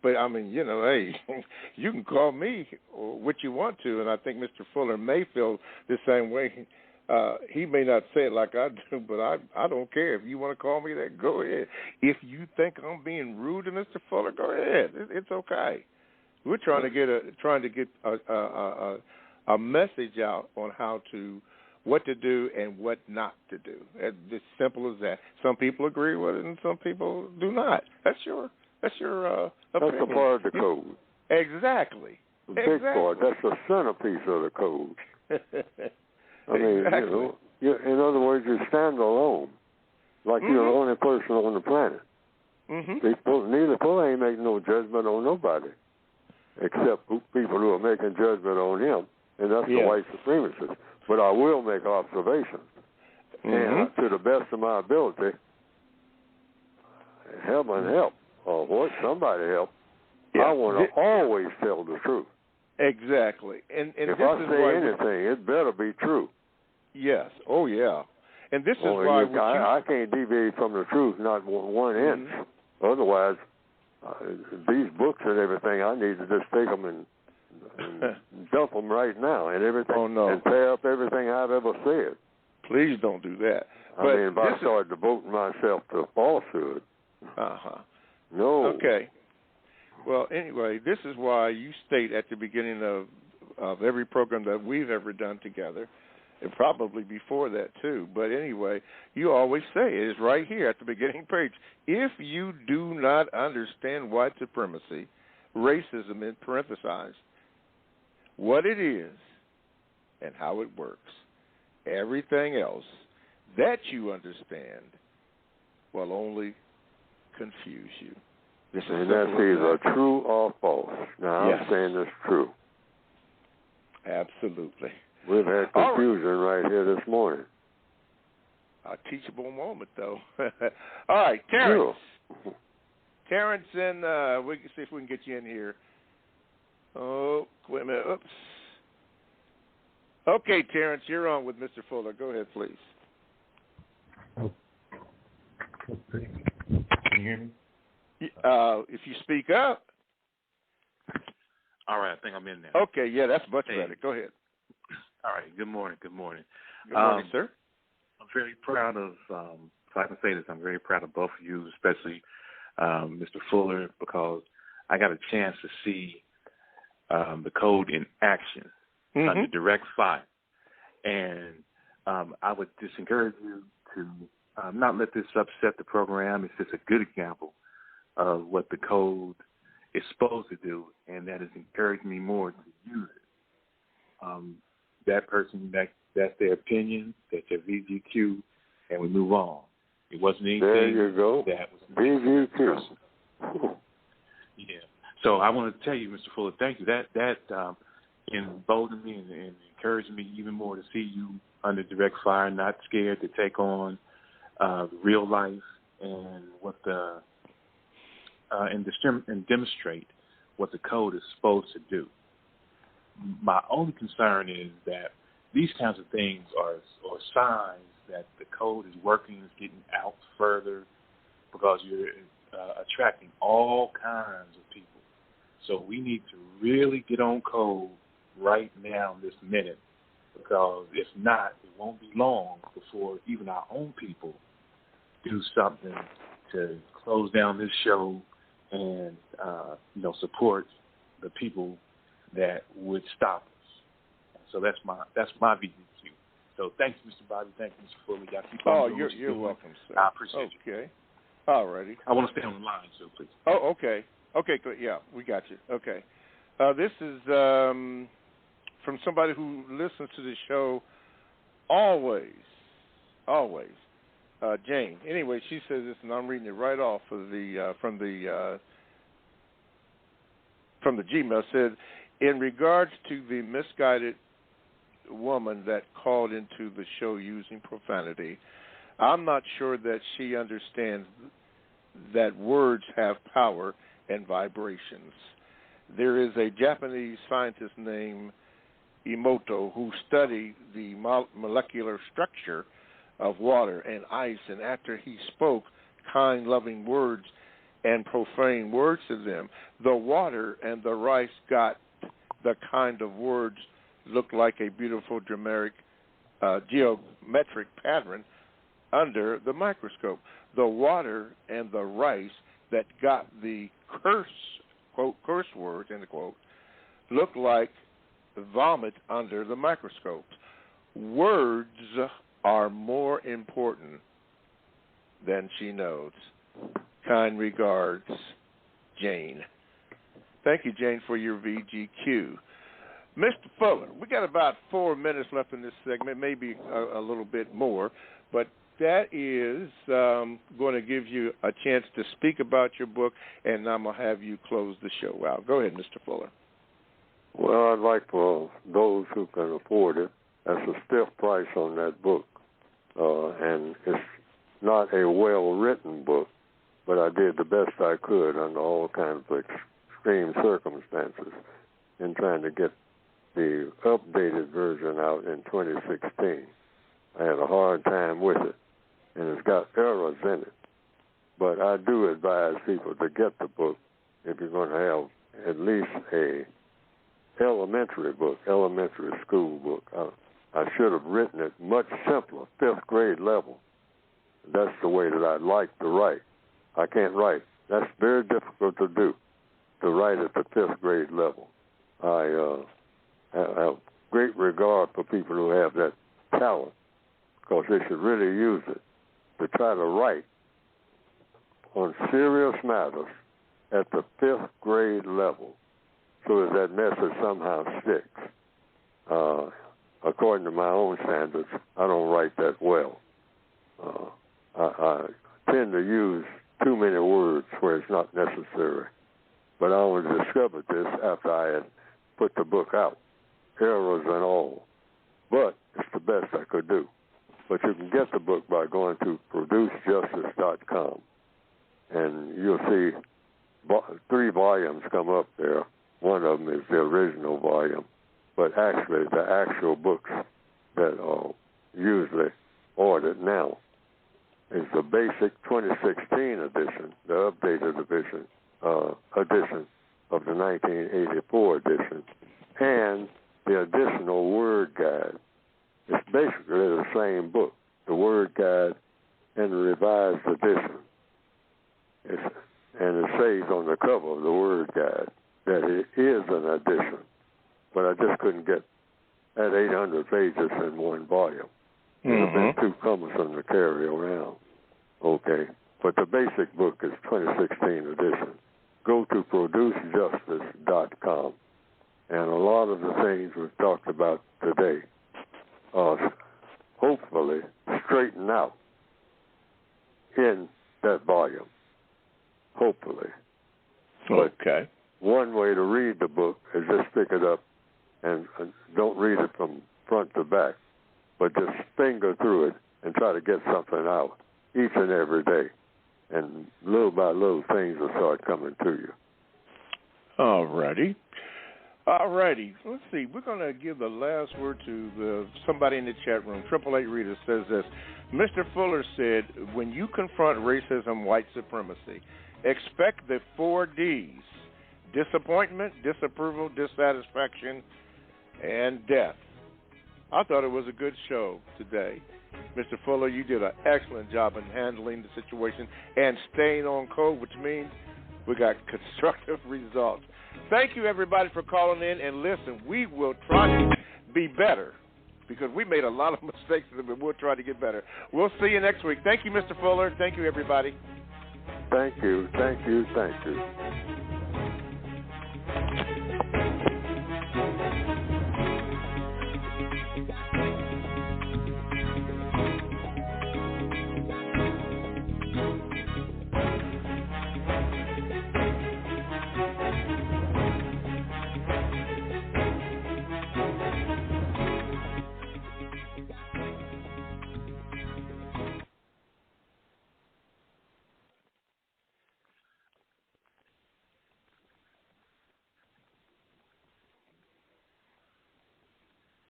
But, I mean, you know, hey, you can call me what you want to, and I think Mr. Fuller may feel the same way. He may not say it like I do, but I don't care. If you want to call me that, go ahead. If you think I'm being rude to Mr. Fuller, go ahead. It's okay. We're trying to get a message out on what to do and what not to do. It's as simple as that. Some people agree with it, and some people do not. That's your opinion. That's a part of the code. Exactly. The big part. That's the centerpiece of the code. I mean, exactly. In other words, you stand alone, like you're the only person on the planet. Neely Fuller ain't making no judgment on nobody, except people who are making judgment on him, and that's the white supremacists. But I will make observations, and to the best of my ability, heaven help, or what, somebody help. Yeah. I want to always tell the truth. Exactly. And if I say anything, it better be true. Yes. Oh, yeah. And this is why I can't deviate from the truth, not 1 inch. Otherwise, these books and everything, I need to just take them and dump them right now and everything, and tear up everything I've ever said. Please don't do that. I mean, if I start devoting myself to falsehood, no. Okay. Well, anyway, this is why you state at the beginning of every program that we've ever done together, and probably before that too, but anyway, you always say, it is right here at the beginning page, if you do not understand white supremacy, racism in parentheses, what it is and how it works, everything else that you understand will only confuse you. And that's either true or false. Now, I'm saying it's true. Absolutely. We've had confusion right here this morning. A teachable moment, though. All right, Terrence. Sure. Terrence, and we can see if we can get you in here. Oh, wait a minute. Oops. Okay, Terrence, you're on with Mr. Fuller. Go ahead, please. Okay. Can you hear me? If you speak up. All right, I think I'm in there. Okay, yeah, that's much better. Go ahead. All right, good morning. Good morning. Good morning, sir. I'm very proud of, if I can say this, I'm very proud of both of you, especially Mr. Fuller, because I got a chance to see the code in action under direct fire. And I would just encourage you to not let this upset the program. It's just a good example of what the code is supposed to do, and that has encouraged me more to use it. That person, that's their opinion, that's their VGQ, and we move on. It wasn't anything. There you go. That was VGQ. Yeah. So I want to tell you, Mr. Fuller, thank you. That emboldened me and encouraged me even more to see you under direct fire, not scared to take on real life and what and demonstrate what the code is supposed to do. My only concern is that these kinds of things are signs that the code is working, is getting out further, because you're attracting all kinds of people. So we need to really get on code right now, this minute, because if not, it won't be long before even our own people do something to close down this show and support the people that would stop us. So that's my view. So thanks, Mr. Bobby. Thank you, Mr. Fuller. Keep on doing you're welcome, sir. I appreciate you. Okay. All righty. I want to stay on the line, so please. Oh, okay. Okay, good. Yeah, we got you. Okay. This is from somebody who listens to the show always. Jane. Anyway, she says this, and I'm reading it right off of from the Gmail. Said, in regards to the misguided woman that called into the show using profanity, I'm not sure that she understands that words have power and vibrations. There is a Japanese scientist named Emoto who studied the molecular structure of water and ice, and after he spoke kind, loving words and profane words to them, the water and the rice got the kind of words looked like a beautiful geometric pattern under the microscope. The water and the rice that got the curse words, end quote, looked like vomit under the microscope. Words are more important than she knows. Kind regards, Jane. Thank you, Jane, for your VGQ. Mr. Fuller, we got about 4 minutes left in this segment, maybe a little bit more, but that is going to give you a chance to speak about your book, and I'm going to have you close the show out. Go ahead, Mr. Fuller. Well, I'd like for those who can afford it, that's a stiff price on that book. And it's not a well-written book, but I did the best I could under all kinds of extreme circumstances in trying to get the updated version out in 2016. I had a hard time with it, and it's got errors in it. But I do advise people to get the book if you're going to have at least a elementary school book. I should have written it much simpler, 5th grade level. That's the way that I'd like to write. I can't write. That's very difficult to do, to write at the 5th grade level. I have great regard for people who have that talent, because they should really use it to try to write on serious matters at the 5th grade level so that message somehow sticks. According to my own standards, I don't write that well. I tend to use too many words where it's not necessary. But I only discovered this after I had put the book out, errors and all. But it's the best I could do. But you can get the book by going to producejustice.com, and you'll see 3 volumes come up there. One of them is the original volume, but actually the actual books that are usually ordered now is the basic 2016 edition, the updated edition of the 1984 edition, and the additional word guide. It's basically the same book, the word guide and the revised edition. And it says on the cover of the word guide that it is an edition, but I just couldn't get that 800 pages in one volume. It would have been too cumbersome to carry around. Okay, but the basic book is 2016 edition. Go to producejustice.com, and a lot of the things we've talked about today hopefully straighten out in that volume. Hopefully. Okay. But one way to read the book is just pick it up and don't read it from front to back, but just finger through it and try to get something out each and every day. And little by little, things will start coming to you. All righty. Let's see. We're going to give the last word to somebody in the chat room. 888 Reader says this. Mr. Fuller said, when you confront racism, white supremacy, expect the 4 Ds: disappointment, disapproval, dissatisfaction, and death. I thought it was a good show today. Mr. Fuller, you did an excellent job in handling the situation and staying on code, which means we got constructive results. Thank you, everybody, for calling in. And listen, we will try to be better because we made a lot of mistakes, but we'll try to get better. We'll see you next week. Thank you, Mr. Fuller. Thank you, everybody. Thank you.